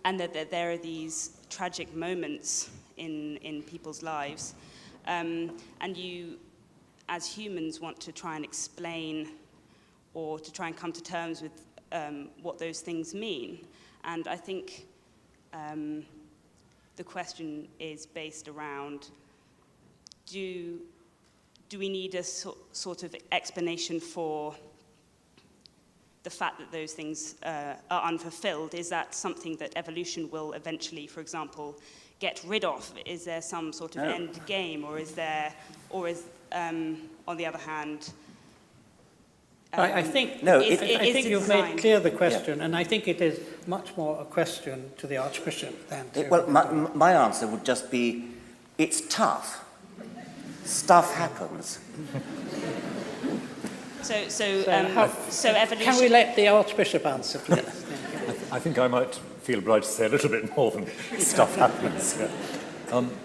that there are these tragic moments in people's lives. And you, as humans, want to try and explain or to try and come to terms with what those things mean. And I think the question is based around, do we need a sort of explanation for the fact that those things are unfulfilled? Is that something that evolution will eventually, for example, get rid of? Is there some sort of end game, or is on the other hand, I think you've made clear the question, and I think it is much more a question to the Archbishop than to... Well, my answer would just be, it's tough. Stuff happens. So evolution... Can we let the Archbishop answer, please? I think I might feel obliged to say a little bit more than stuff happens. Yeah.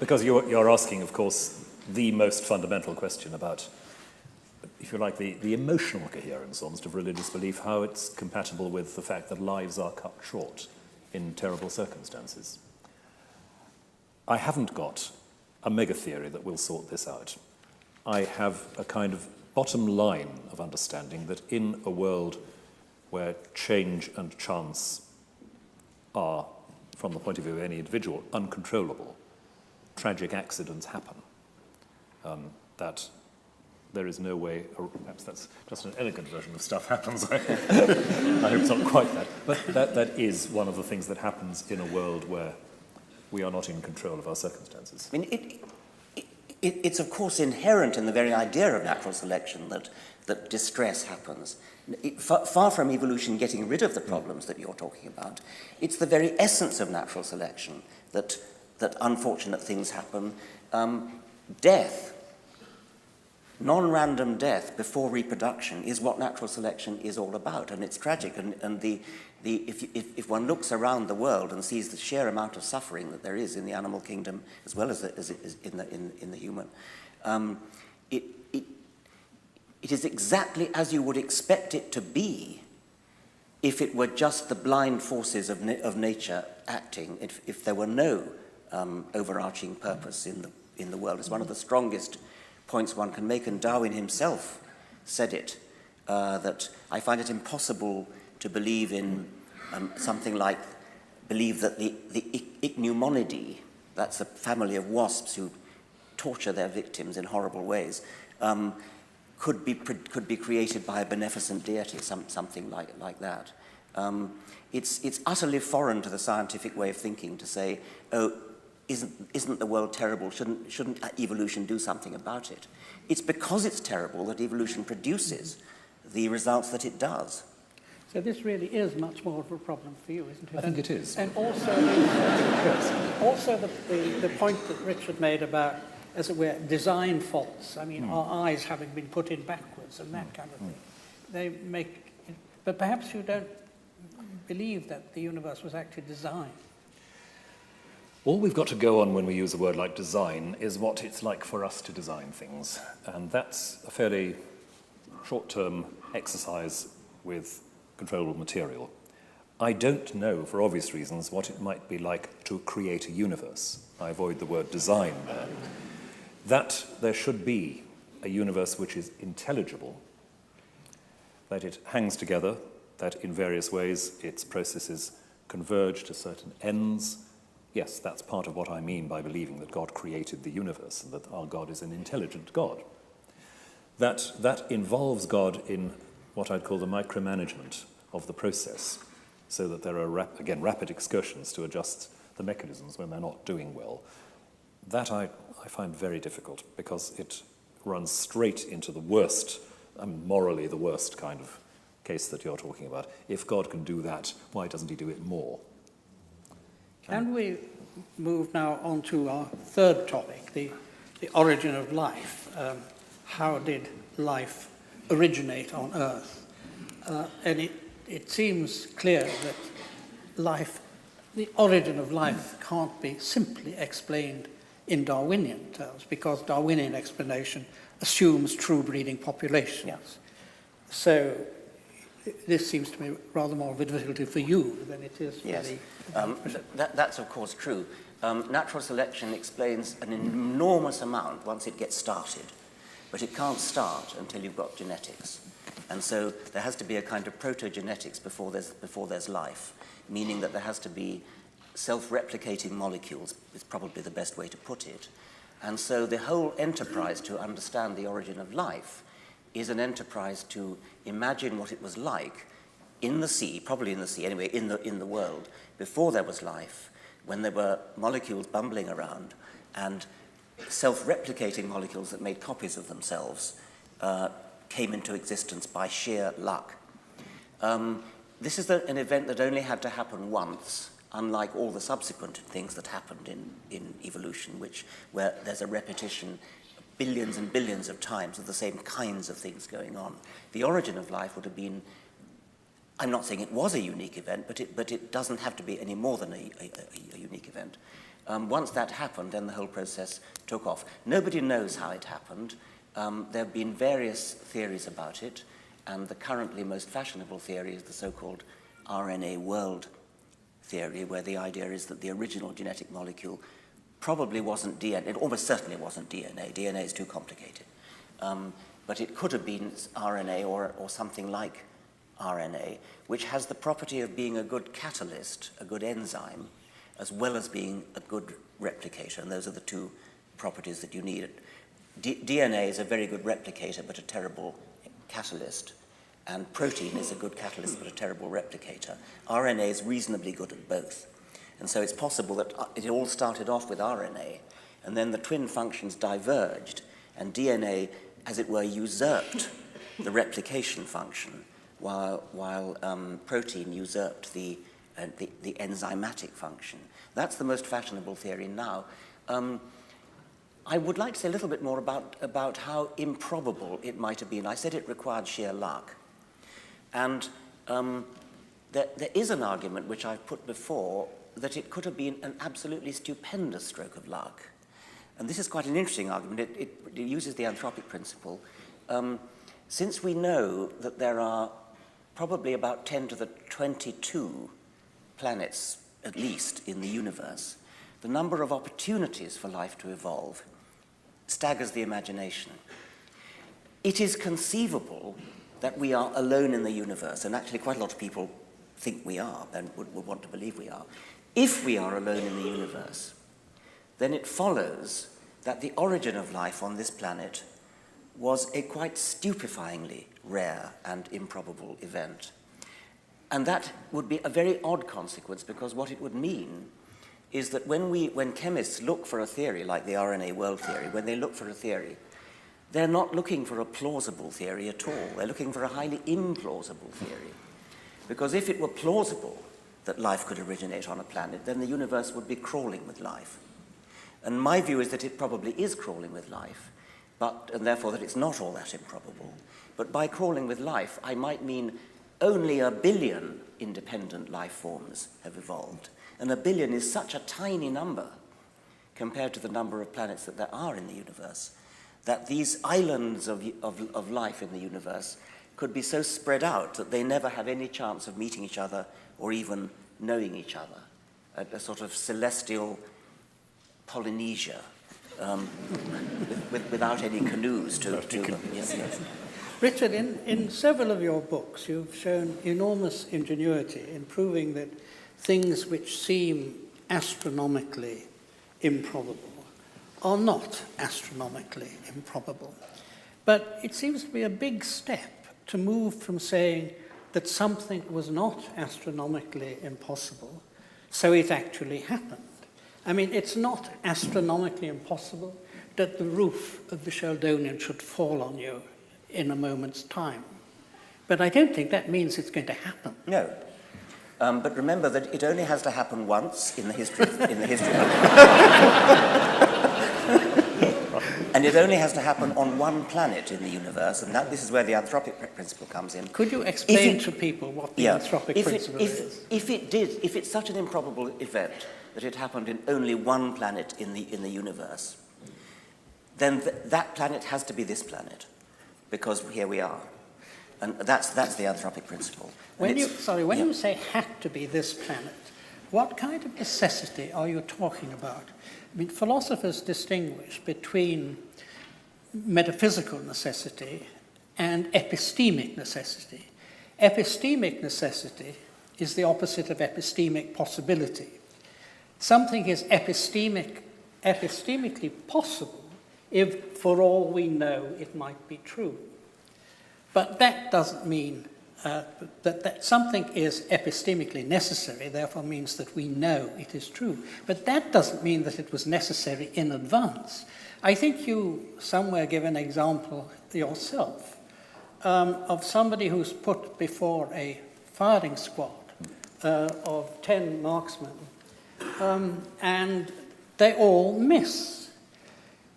Because you're asking, of course, the most fundamental question about, if you like, the emotional coherence almost of religious belief, how it's compatible with the fact that lives are cut short in terrible circumstances. I haven't got a mega theory that will sort this out. I have a kind of bottom line of understanding that in a world where change and chance are, from the point of view of any individual, uncontrollable, tragic accidents happen. That there is no way, or perhaps that's just an elegant version of stuff happens. I hope it's not quite that. But that is one of the things that happens in a world where we are not in control of our circumstances. I mean, it's of course inherent in the very idea of natural selection that distress happens. Far from evolution getting rid of the problems that you're talking about, it's the very essence of natural selection that unfortunate things happen. Death non-random death before reproduction is what natural selection is all about, and it's tragic. And if one looks around the world and sees the sheer amount of suffering that there is in the animal kingdom as well as in the human, it is exactly as you would expect it to be if it were just the blind forces of nature acting, if there were no overarching purpose in the world. It's one of the strongest points one can make, and Darwin himself said it, that I find it impossible to believe in believe that the Ichneumonidae, that's a family of wasps who torture their victims in horrible ways, could be created by a beneficent deity, something like that. It's utterly foreign to the scientific way of thinking to say, oh, isn't the world terrible? Shouldn't evolution do something about it? It's because it's terrible that evolution produces the results that it does. So this really is much more of a problem for you, isn't it? I think it is. And also, the point that Richard made about, as it were, design faults. I mean, our eyes having been put in backwards and that kind of thing. They make, but perhaps you don't believe that the universe was actually designed. All we've got to go on when we use a word like design is what it's like for us to design things. And that's a fairly short-term exercise with controllable material. I don't know, for obvious reasons, what it might be like to create a universe. I avoid the word design there. That there should be a universe which is intelligible, that it hangs together, that in various ways its processes converge to certain ends. Yes, that's part of what I mean by believing that God created the universe and that our God is an intelligent God. That involves God in what I'd call the micromanagement of the process, so that there are, rapid excursions to adjust the mechanisms when they're not doing well. That I find very difficult, because it runs straight into the worst, morally the worst kind of case that you're talking about. If God can do that, why doesn't he do it more? Can we move now on to our third topic, the origin of life? How did life originate on Earth? And it seems clear that the origin of life can't be simply explained in Darwinian terms, because Darwinian explanation assumes true breeding populations. Yeah. So this seems to me rather more of a difficulty for you than it is for Yes, the... that's of course true. Natural selection explains an enormous amount once it gets started, but it can't start until you've got genetics. And so there has to be a kind of proto-genetics before there's life, meaning that there has to be self-replicating molecules, is probably the best way to put it. And so the whole enterprise to understand the origin of life is an enterprise to imagine what it was like in the sea, probably in the sea anyway, in the world, before there was life, when there were molecules bumbling around and self-replicating molecules that made copies of themselves came into existence by sheer luck. This is an event that only had to happen once, unlike all the subsequent things that happened in evolution, where there's a repetition billions and billions of times of the same kinds of things going on. The origin of life would have been, I'm not saying it was a unique event, but it doesn't have to be any more than a unique event. Once that happened, then the whole process took off. Nobody knows how it happened. There have been various theories about it, and the currently most fashionable theory is the so-called RNA world theory, where the idea is that the original genetic molecule probably wasn't DNA. It almost certainly wasn't DNA. DNA is too complicated. But it could have been RNA or something like RNA, which has the property of being a good catalyst, a good enzyme, as well as being a good replicator. And those are the two properties that you need. DNA is a very good replicator, but a terrible catalyst. And protein is a good catalyst, but a terrible replicator. RNA is reasonably good at both. And so it's possible that it all started off with RNA, and then the twin functions diverged, and DNA, as it were, usurped the replication function, while protein usurped the enzymatic function. That's the most fashionable theory now. I would like to say a little bit more about how improbable it might have been. I said it required sheer luck. And there is an argument which I've put before that it could have been an absolutely stupendous stroke of luck. And this is quite an interesting argument. It uses the anthropic principle. Since we know that there are probably about 10 to the 22 planets, at least, in the universe, the number of opportunities for life to evolve staggers the imagination. It is conceivable that we are alone in the universe, and actually quite a lot of people think we are and would want to believe we are. If we are alone in the universe, then it follows that the origin of life on this planet was a quite stupefyingly rare and improbable event. And that would be a very odd consequence, because what it would mean is that when chemists look for a theory like the RNA world theory, when they look for a theory, they're not looking for a plausible theory at all. They're looking for a highly implausible theory. Because if it were plausible that life could originate on a planet, then the universe would be crawling with life. And my view is that it probably is crawling with life, and therefore that it's not all that improbable. But by crawling with life, I might mean only 1 billion independent life forms have evolved. And 1 billion is such a tiny number compared to the number of planets that there are in the universe, that these islands of life in the universe could be so spread out that they never have any chance of meeting each other or even knowing each other. A sort of celestial Polynesia without any canoes to them. Yes, yes. Richard, in several of your books, you've shown enormous ingenuity in proving that things which seem astronomically improbable are not astronomically improbable. But it seems to be a big step to move from saying that something was not astronomically impossible, so it actually happened. I mean, it's not astronomically impossible that the roof of the Sheldonian should fall on you in a moment's time. But I don't think that means it's going to happen. No. But remember that it only has to happen once in the history of and it only has to happen on one planet in the universe, and this is where the anthropic principle comes in. Could you explain to people what the anthropic principle is? If it's such an improbable event that it happened in only one planet in the universe, then that planet has to be this planet, because here we are. And that's the anthropic principle. When you say had to be this planet, what kind of necessity are you talking about? I mean, philosophers distinguish between metaphysical necessity and epistemic necessity. Epistemic necessity is the opposite of epistemic possibility. Something is epistemically possible if, for all we know, it might be true. But that doesn't mean that something is epistemically necessary, therefore means that we know it is true. But that doesn't mean that it was necessary in advance. I think you somewhere give an example yourself of somebody who's put before a firing squad of 10 marksmen, and they all miss.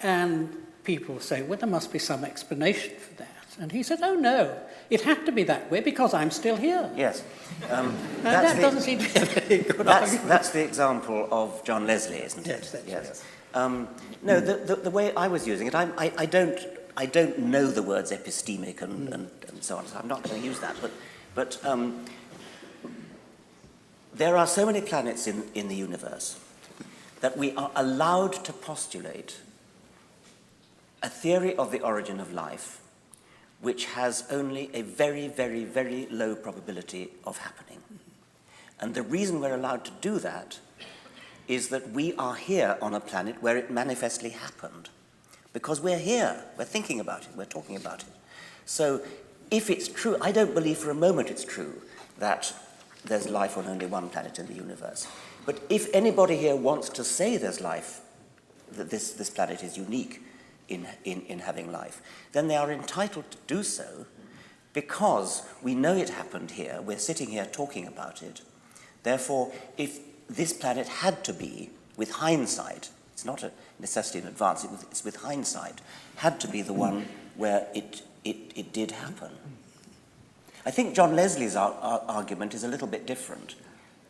And people say, well, there must be some explanation for that. And he said, oh, no, it had to be that way because I'm still here. Yes. That doesn't seem to be a very good argument. That's the example of John Leslie, isn't it? Yes. No, the way I was using it, I don't know the words epistemic and so on, so I'm not going to use that. But there are so many planets in the universe that we are allowed to postulate a theory of the origin of life which has only a very, very, very low probability of happening. And the reason we're allowed to do that is that we are here on a planet where it manifestly happened. Because we're here, we're thinking about it, we're talking about it. So if it's true, I don't believe for a moment it's true that there's life on only one planet in the universe. But if anybody here wants to say there's life, that this planet is unique in having life, then they are entitled to do so because we know it happened here, we're sitting here talking about it. Therefore, if this planet had to be, with hindsight, it's not a necessity in advance, it's with hindsight, had to be the one where it did happen. I think John Leslie's argument is a little bit different.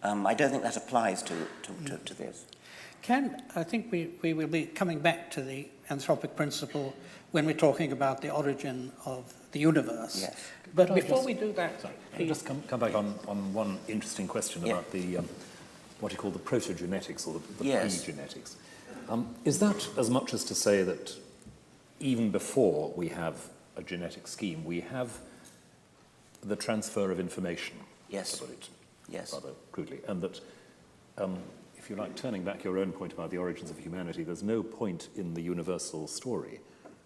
I don't think that applies to this. I think we will be coming back to the anthropic principle when we're talking about the origin of the universe. Yes. But before we do that... Sorry, I'll just come back on one interesting question about the, what you call the protogenetics, or the yes. pre-genetics. Is that as much as to say that even before we have a genetic scheme, we have the transfer of information, yes. to put it yes. rather crudely, and that, if you like, turning back your own point about the origins of humanity, there's no point in the universal story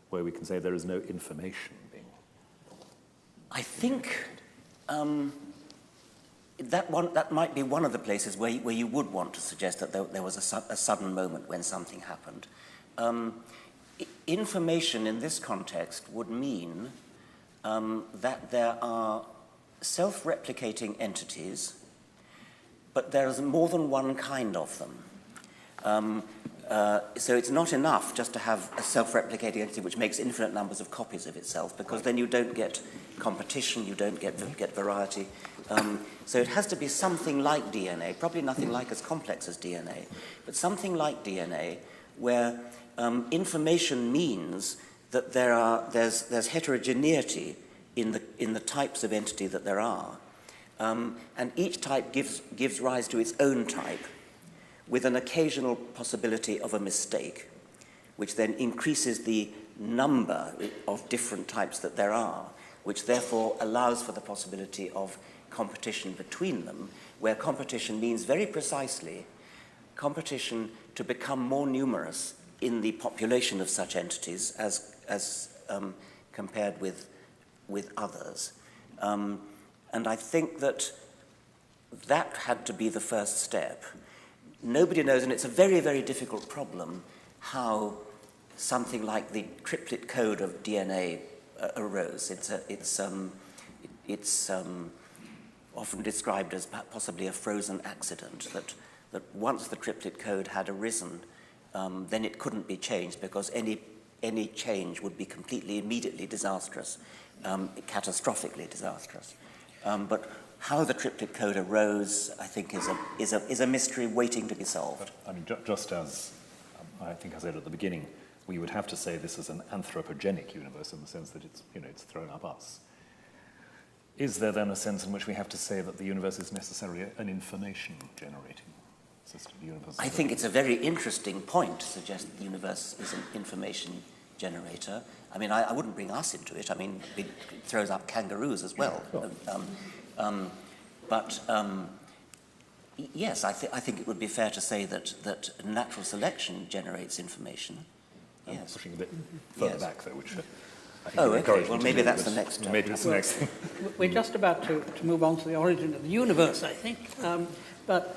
where we can say there is no information being... I think that might be one of the places where you would want to suggest that there was a sudden moment when something happened. Information in this context would mean that there are self-replicating entities, but there is more than one kind of them. So it's not enough just to have a self-replicating entity which makes infinite numbers of copies of itself, because then you don't get competition, you don't get variety. So it has to be something like DNA, probably nothing like as complex as DNA, but something like DNA where information means that there's heterogeneity in the types of entity that there are. And each type gives rise to its own type, with an occasional possibility of a mistake, which then increases the number of different types that there are, which therefore allows for the possibility of competition between them, where competition means very precisely competition to become more numerous in the population of such entities as compared with others. And I think that had to be the first step. Nobody knows, and it's a very, very difficult problem, how something like the triplet code of DNA arose. It's often described as possibly a frozen accident, that once the triplet code had arisen, then it couldn't be changed, because any change would be completely, immediately disastrous, catastrophically disastrous. But how the triplet code arose, I think, is a mystery waiting to be solved. But, I mean, just as I think I said at the beginning, we would have to say this is an anthropogenic universe in the sense that it's thrown up us. Is there then a sense in which we have to say that the universe is necessarily an information-generating system? I think it's a very interesting point to suggest that the universe is an information generator. I mean, I wouldn't bring us into it. I mean, it throws up kangaroos as well. Sure. Yes, I think it would be fair to say that natural selection generates information. Yes. Pushing a bit further Yes. back, though, which I think okay. Well, maybe that's the next step. Maybe that's the next thing. We're just about to move on to the origin of the universe, I think. But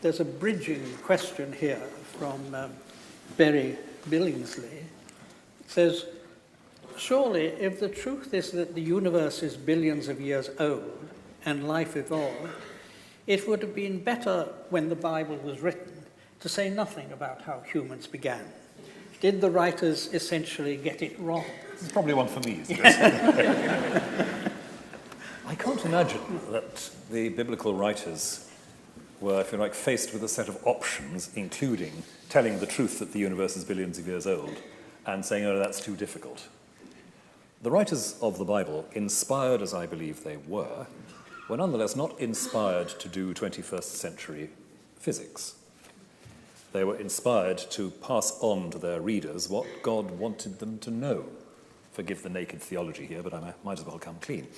there's a bridging question here from Berry Billingsley. It says, surely if the truth is that the universe is billions of years old and life evolved, it would have been better when the Bible was written to say nothing about how humans began. Did the writers essentially get it wrong? This is probably one for me, isn't it? I can't imagine that the biblical writers were, if you like, faced with a set of options, including telling the truth that the universe is billions of years old and saying, oh, that's too difficult. The writers of the Bible, inspired as I believe they were nonetheless not inspired to do 21st century physics. They were inspired to pass on to their readers what God wanted them to know. Forgive the naked theology here, but I might as well come clean.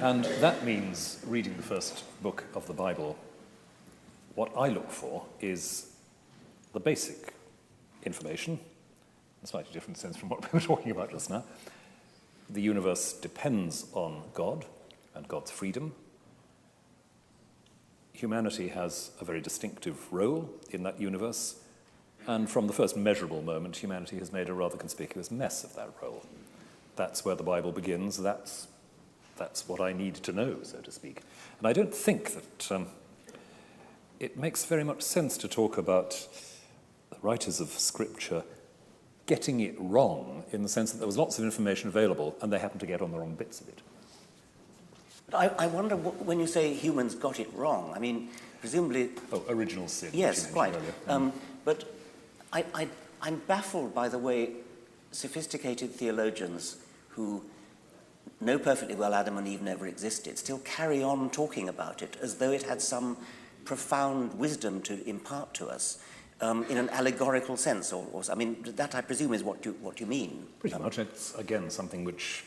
And that means reading the first book of the Bible. What I look for is the basic information, in a slightly different sense from what we were talking about just now. The universe depends on God and God's freedom. Humanity has a very distinctive role in that universe, and from the first measurable moment, humanity has made a rather conspicuous mess of that role. That's where the Bible begins. That's what I need to know, so to speak. And I don't think that it makes very much sense to talk about the writers of Scripture getting it wrong in the sense that there was lots of information available and they happened to get on the wrong bits of it. But I wonder, when you say humans got it wrong, I mean, presumably... Oh, original sin. Yes, quite. Earlier. But I'm baffled by the way sophisticated theologians who know perfectly well Adam and Eve never existed still carry on talking about it as though it had some profound wisdom to impart to us in an allegorical sense. Or I mean, that I presume is what you mean. Pretty much. It's, again, something which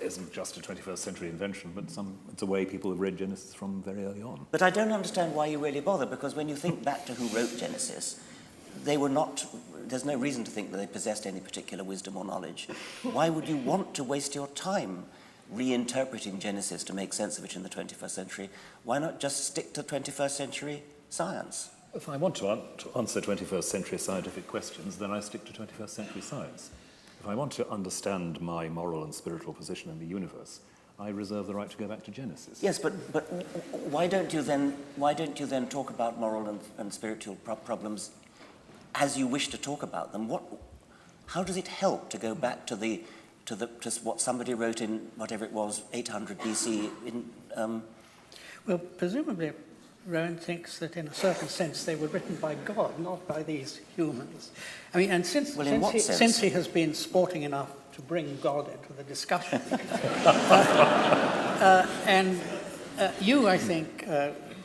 isn't just a 21st century invention, but it's a way people have read Genesis from very early on. But I don't understand why you really bother, because when you think back to who wrote Genesis, they were not, there's no reason to think that they possessed any particular wisdom or knowledge. Why would you want to waste your time reinterpreting Genesis to make sense of it in the 21st century? Why not just stick to 21st century science? If I want to answer 21st century scientific questions, then I stick to 21st century science. If I want to understand my moral and spiritual position in the universe, I reserve the right to go back to Genesis. Yes, but why don't you then talk about moral and spiritual problems as you wish to talk about them? How does it help to go back to what somebody wrote in whatever it was 800 BC? Well, presumably, Rowan thinks that in a certain sense they were written by God, not by these humans. I mean, and since he has been sporting enough to bring God into the discussion, you, I think,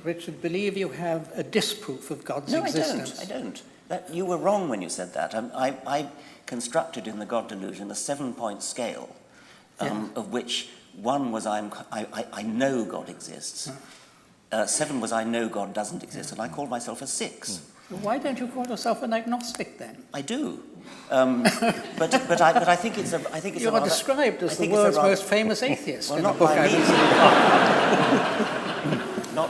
Richard, believe you have a disproof of God's existence. No, I don't. You were wrong when you said that. I constructed in the God delusion a 7-point scale, of which 1 was I know God exists. 7 was I know God doesn't exist, and I called myself a 6. Well, why don't you call yourself an agnostic then? I do, but I think it's you are described as the world's most famous atheist. Well, not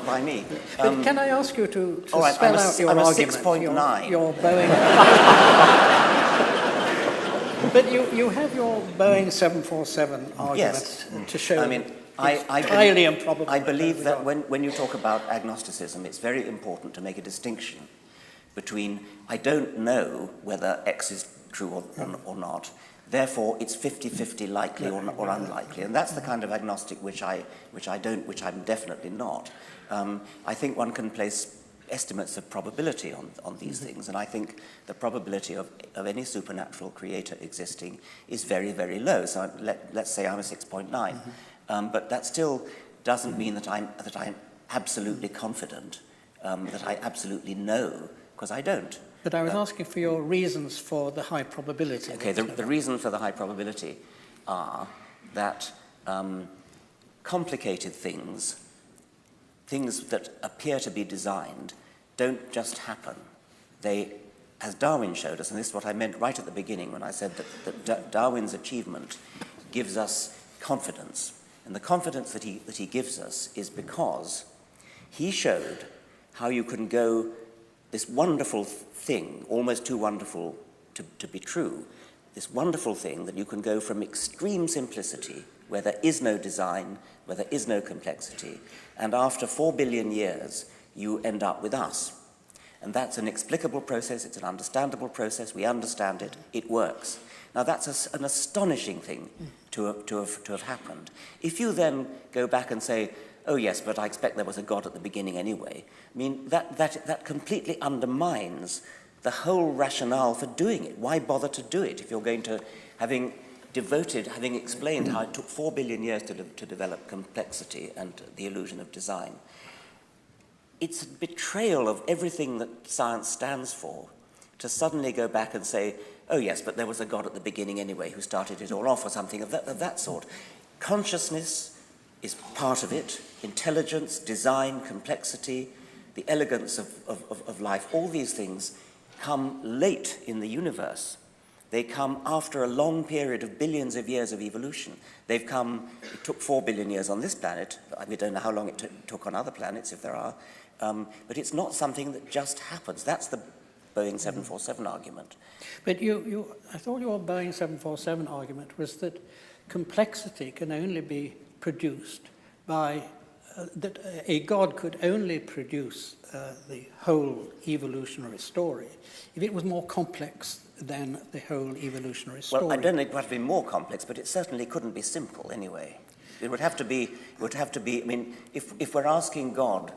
by me. But can I ask you to right, spell out your argument? 6.9. Your Boeing. But you have your Boeing 747 argument to show. I mean, highly improbable. I believe that when you talk about agnosticism, it's very important to make a distinction between I don't know whether X is true or not, therefore it's 50-50 likely or unlikely, and that's the kind of agnostic which I'm definitely not. I think one can place estimates of probability on these things, and I think the probability of any supernatural creator existing is very, very low. So let's say I'm a 6.9. But that still doesn't mean that I'm absolutely confident, that I absolutely know, because I don't. But I was asking for your reasons for the high probability. Okay, the reasons for the high probability are that complicated things that appear to be designed, don't just happen. They, as Darwin showed us, and this is what I meant right at the beginning when I said that Darwin's achievement gives us confidence. And the confidence that he gives us is because he showed how you can go this wonderful thing, almost too wonderful to be true, this wonderful thing that you can go from extreme simplicity, where there is no design, where there is no complexity, and after 4 billion years, you end up with us. And that's an explicable process, it's an understandable process, we understand it, it works. Now that's an astonishing thing to have happened. If you then go back and say, oh yes, but I expect there was a God at the beginning anyway, I mean, that completely undermines the whole rationale for doing it. Why bother to do it if you're going to, having explained how it took 4 billion years to develop complexity and the illusion of design? It's a betrayal of everything that science stands for to suddenly go back and say, oh yes, but there was a God at the beginning anyway who started it all off, or something of that sort. Consciousness is part of it. Intelligence, design, complexity, the elegance of life, all these things come late in the universe. They come after a long period of billions of years of evolution. It took 4 billion years on this planet. We don't know how long it took on other planets, if there are. But it's not something that just happens. That's the Boeing 747 argument. But I thought your Boeing 747 argument was that complexity can only be produced by that a God could only produce the whole evolutionary story if it was more complex than the whole evolutionary story. Well, I don't think it would have to be more complex, but it certainly couldn't be simple anyway. It would have to be, I mean, if we're asking God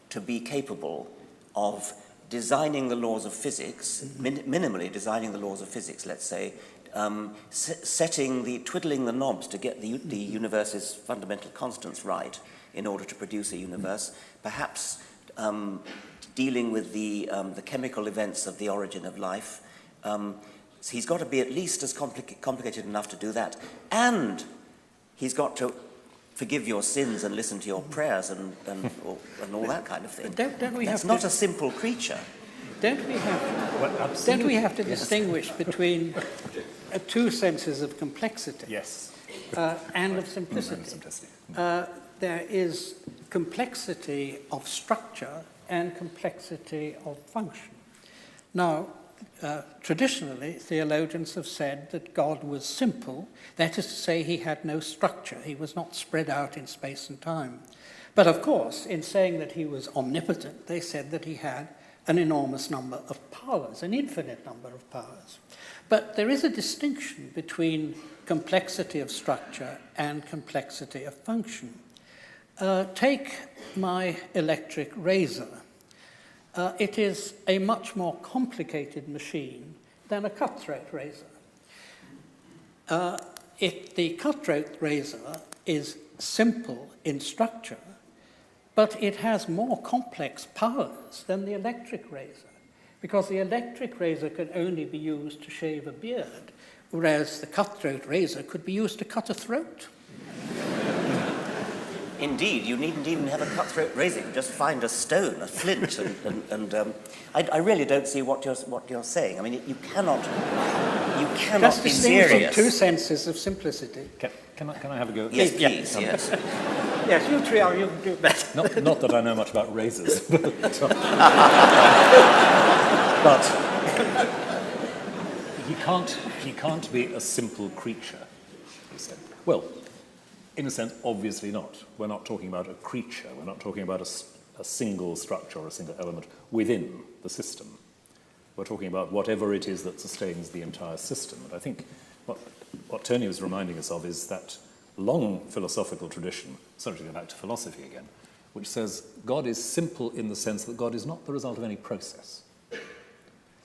to be capable of designing the laws of physics, minimally designing the laws of physics, let's say, twiddling the knobs to get the universe's fundamental constants right in order to produce a universe, perhaps dealing with the chemical events of the origin of life. So he's got to be at least as complicated enough to do that. And he's got to forgive your sins and listen to your prayers and all that kind of thing. That's not a simple creature. Don't we have to distinguish between two senses of complexity? Yes. And of simplicity. There is complexity of structure and complexity of function. Now, traditionally, theologians have said that God was simple. That is to say, he had no structure. He was not spread out in space and time. But of course, in saying that he was omnipotent, they said that he had an enormous number of powers, an infinite number of powers. But there is a distinction between complexity of structure and complexity of function. Take my electric razor. It is a much more complicated machine than a cutthroat razor. The cutthroat razor is simple in structure, but it has more complex powers than the electric razor, because the electric razor can only be used to shave a beard, whereas the cutthroat razor could be used to cut a throat. Indeed, you needn't even have a cutthroat razor. You can just find a stone, a flint, I really don't see what you're saying. I mean, you cannot Just be distinguishing serious. two senses of simplicity. Can I have a go? Yes, please. Yes. Yes, you three are, you can do better. Not that I know much about razors, but he can't be a simple creature, he said. Well, in a sense, obviously not. We're not talking about a creature. We're not talking about a single structure or a single element within the system. We're talking about whatever it is that sustains the entire system. And I think what Tony was reminding us of is that long philosophical tradition, sorry to go back to philosophy again, which says God is simple in the sense that God is not the result of any process.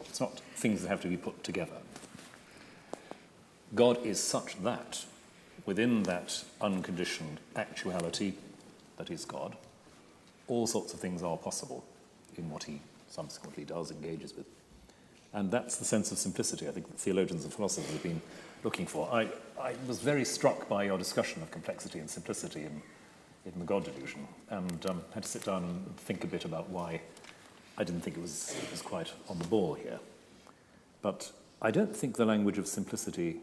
It's not things that have to be put together. God is such that within that unconditioned actuality that is God, all sorts of things are possible in what he subsequently does, engages with. And that's the sense of simplicity I think that theologians and philosophers have been looking for. I was very struck by your discussion of complexity and simplicity in the God delusion, and had to sit down and think a bit about why I didn't think it was quite on the ball here. But I don't think the language of simplicity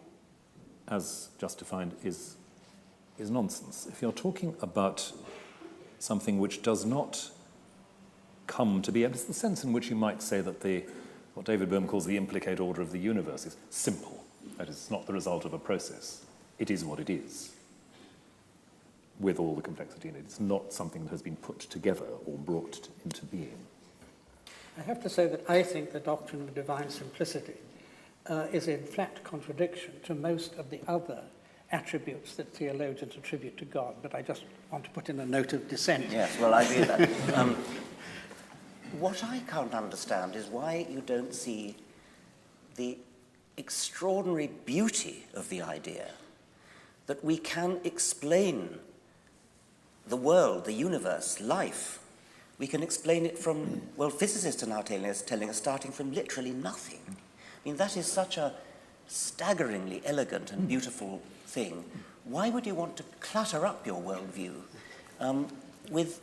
as just defined is nonsense. If you're talking about something which does not come to be, and it's the sense in which you might say that what David Bohm calls the implicate order of the universe is simple. That is, it's not the result of a process. It is what it is, with all the complexity in it. It's not something that has been put together or brought into being. I have to say that I think the doctrine of divine simplicity is in flat contradiction to most of the other attributes that theologians attribute to God, but I just want to put in a note of dissent. Yes, well, I agree with that. What I can't understand is why you don't see the extraordinary beauty of the idea that we can explain the world, the universe, life. We can explain it from, well, physicists are now telling us starting from literally nothing. I mean, that is such a staggeringly elegant and beautiful thing. Why would you want to clutter up your worldview with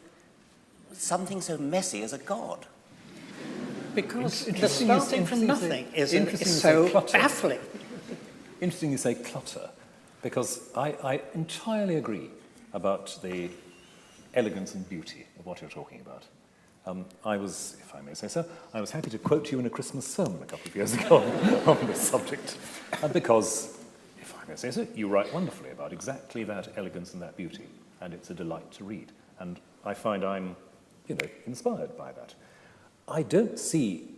something so messy as a God? Because the starting from nothing is so baffling. Interesting you say clutter, because I entirely agree about the elegance and beauty of what you're talking about. I was, if I may say so, I was happy to quote you in a Christmas sermon a couple of years ago on this subject, because, if I may say so, you write wonderfully about exactly that elegance and that beauty, and it's a delight to read. And I find I'm, inspired by that. I don't see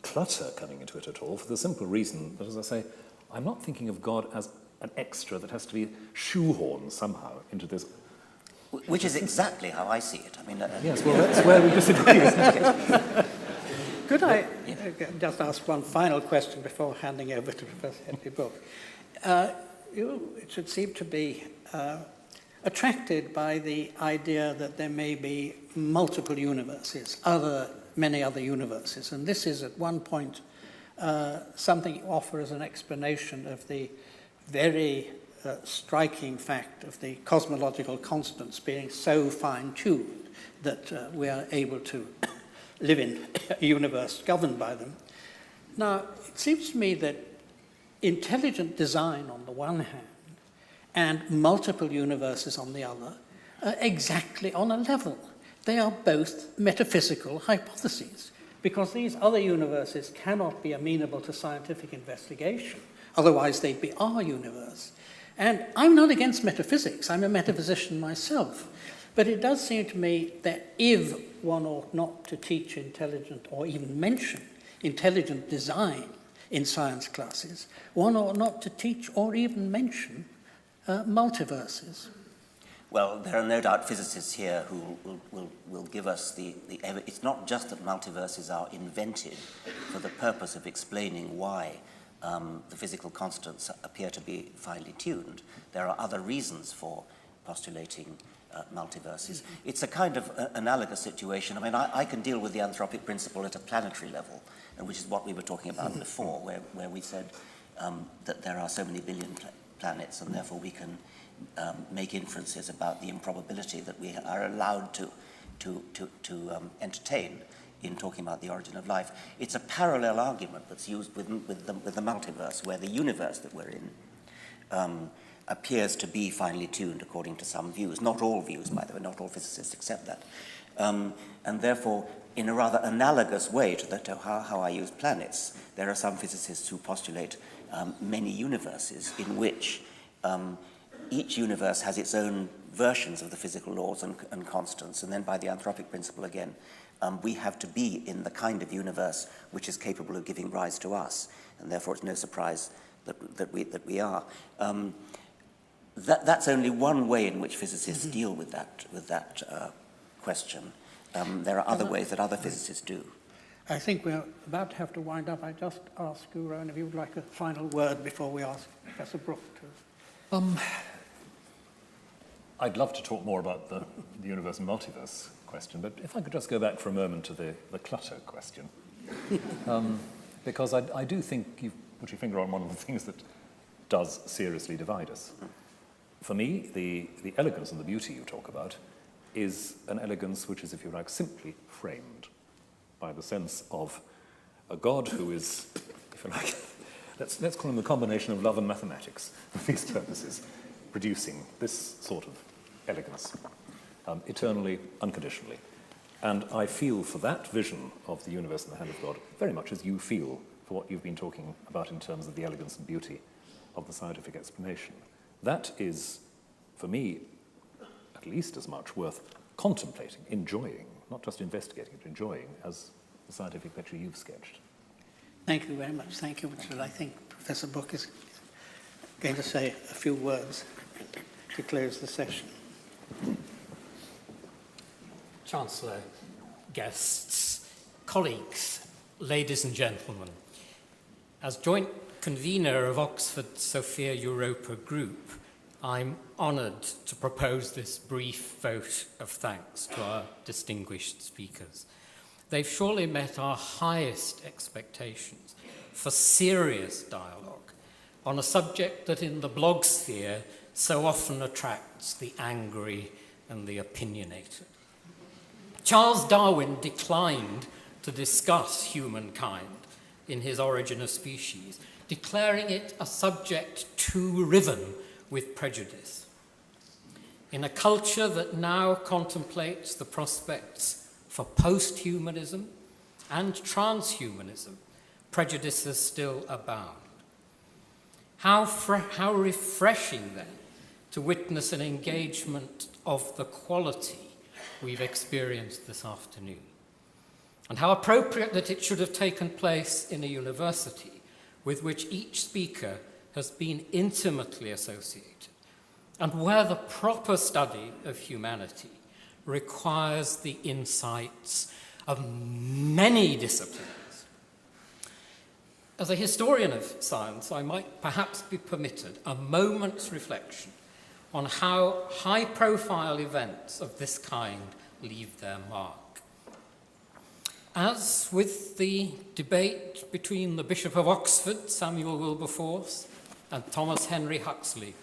clutter coming into it at all, for the simple reason that, as I say, I'm not thinking of God as an extra that has to be shoehorned somehow into this. Which is exactly how I see it. I mean, yes, well, that's where we disagree, isn't it? Could I just ask one final question before handing over to Professor Henry Brook? You should seem to be attracted by the idea that there may be multiple universes, many other universes, and this is at one point something you offer as an explanation of the very striking fact of the cosmological constants being so fine-tuned that we are able to live in a universe governed by them. Now, it seems to me that intelligent design on the one hand and multiple universes on the other are exactly on a level. They are both metaphysical hypotheses, because these other universes cannot be amenable to scientific investigation. Otherwise, they'd be our universe. And I'm not against metaphysics. I'm a metaphysician myself. But it does seem to me that if one ought not to teach intelligent or even mention intelligent design in science classes, one ought not to teach or even mention multiverses. Well, there are no doubt physicists here who will give us it's not just that multiverses are invented for the purpose of explaining why the physical constants appear to be finely tuned. There are other reasons for postulating multiverses. It's a kind of analogous situation. I mean, I can deal with the anthropic principle at a planetary level, which is what we were talking about before, where we said that there are so many billion planets, and therefore we can make inferences about the improbability that we are allowed to entertain in talking about the origin of life. It's a parallel argument that's used with the multiverse, where the universe that we're in appears to be finely tuned according to some views. Not all views, by the way, not all physicists accept that. And therefore, in a rather analogous way to how I use planets, there are some physicists who postulate many universes in which each universe has its own versions of the physical laws and constants, and then by the anthropic principle again, we have to be in the kind of universe which is capable of giving rise to us, and therefore it's no surprise that we are. That's only one way in which physicists deal with that question. There are other ways that other physicists do. I think we're about to have to wind up. I just ask you, Rowan, if you would like a final word before we ask Professor Brook to... I'd love to talk more about the universe and multiverse question, but if I could just go back for a moment to the clutter question. Because I do think you've put your finger on one of the things that does seriously divide us. For me, the elegance and the beauty you talk about is an elegance which is, if you like, simply framed by the sense of a God who is, if you like, let's call him the combination of love and mathematics for these purposes, producing this sort of elegance, eternally, unconditionally. And I feel for that vision of the universe in the hand of God very much as you feel for what you've been talking about in terms of the elegance and beauty of the scientific explanation. That is, for me, at least as much worth contemplating, enjoying, not just investigating, but enjoying, as the scientific picture you've sketched. Thank you very much. Thank you. I think Professor Brook is going to say a few words to close the session. Chancellor, guests, colleagues, ladies and gentlemen, as joint convener of Oxford Sophia Europa Group, I'm honoured to propose this brief vote of thanks to our distinguished speakers. They've surely met our highest expectations for serious dialogue on a subject that in the blog sphere so often attracts the angry and the opinionated. Charles Darwin declined to discuss humankind in his Origin of Species, declaring it a subject too riven with prejudice. In a culture that now contemplates the prospects for post-humanism and transhumanism, prejudices still abound. How refreshing, then, to witness an engagement of the quality we've experienced this afternoon, and how appropriate that it should have taken place in a university with which each speaker has been intimately associated, and where the proper study of humanity requires the insights of many disciplines. As a historian of science, I might perhaps be permitted a moment's reflection on how high-profile events of this kind leave their mark. As with the debate between the Bishop of Oxford, Samuel Wilberforce, and Thomas Henry Huxley,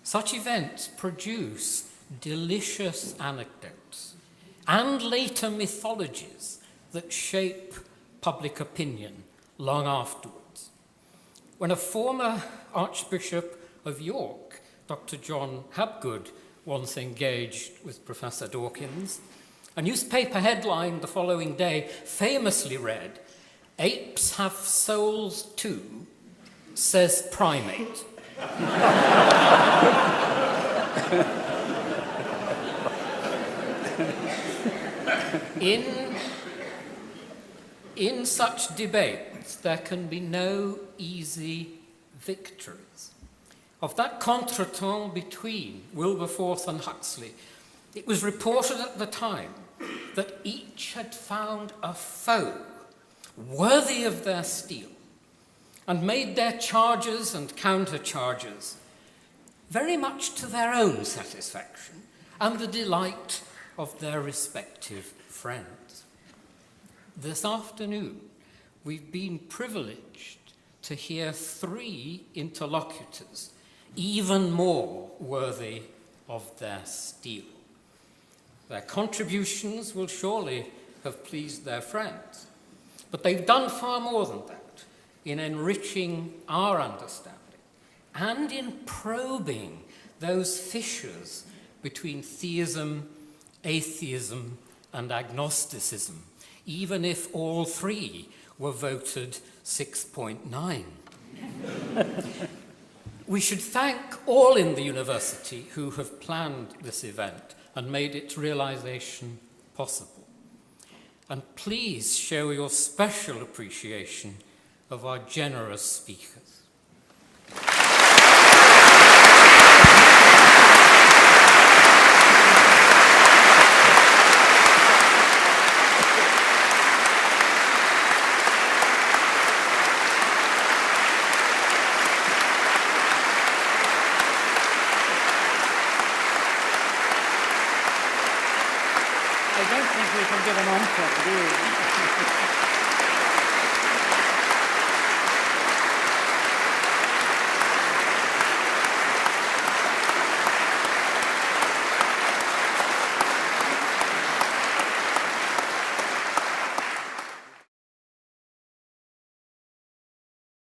such events produce delicious anecdotes and later mythologies that shape public opinion long afterwards. When a former Archbishop of York, Dr. John Hapgood, once engaged with Professor Dawkins, a newspaper headline the following day famously read, "Apes have souls too, says primate." In such debates, there can be no easy victories. Of that contretemps between Wilberforce and Huxley, it was reported at the time that each had found a foe worthy of their steel and made their charges and countercharges very much to their own satisfaction and the delight of their respective friends. This afternoon, we've been privileged to hear 3 interlocutors even more worthy of their steel. Their contributions will surely have pleased their friends, but they've done far more than that in enriching our understanding and in probing those fissures between theism, atheism, and agnosticism, even if all 3 were voted 6.9. We should thank all in the university who have planned this event and made its realization possible. And please show your special appreciation of our generous speakers. I don't think we can give an encore, do we?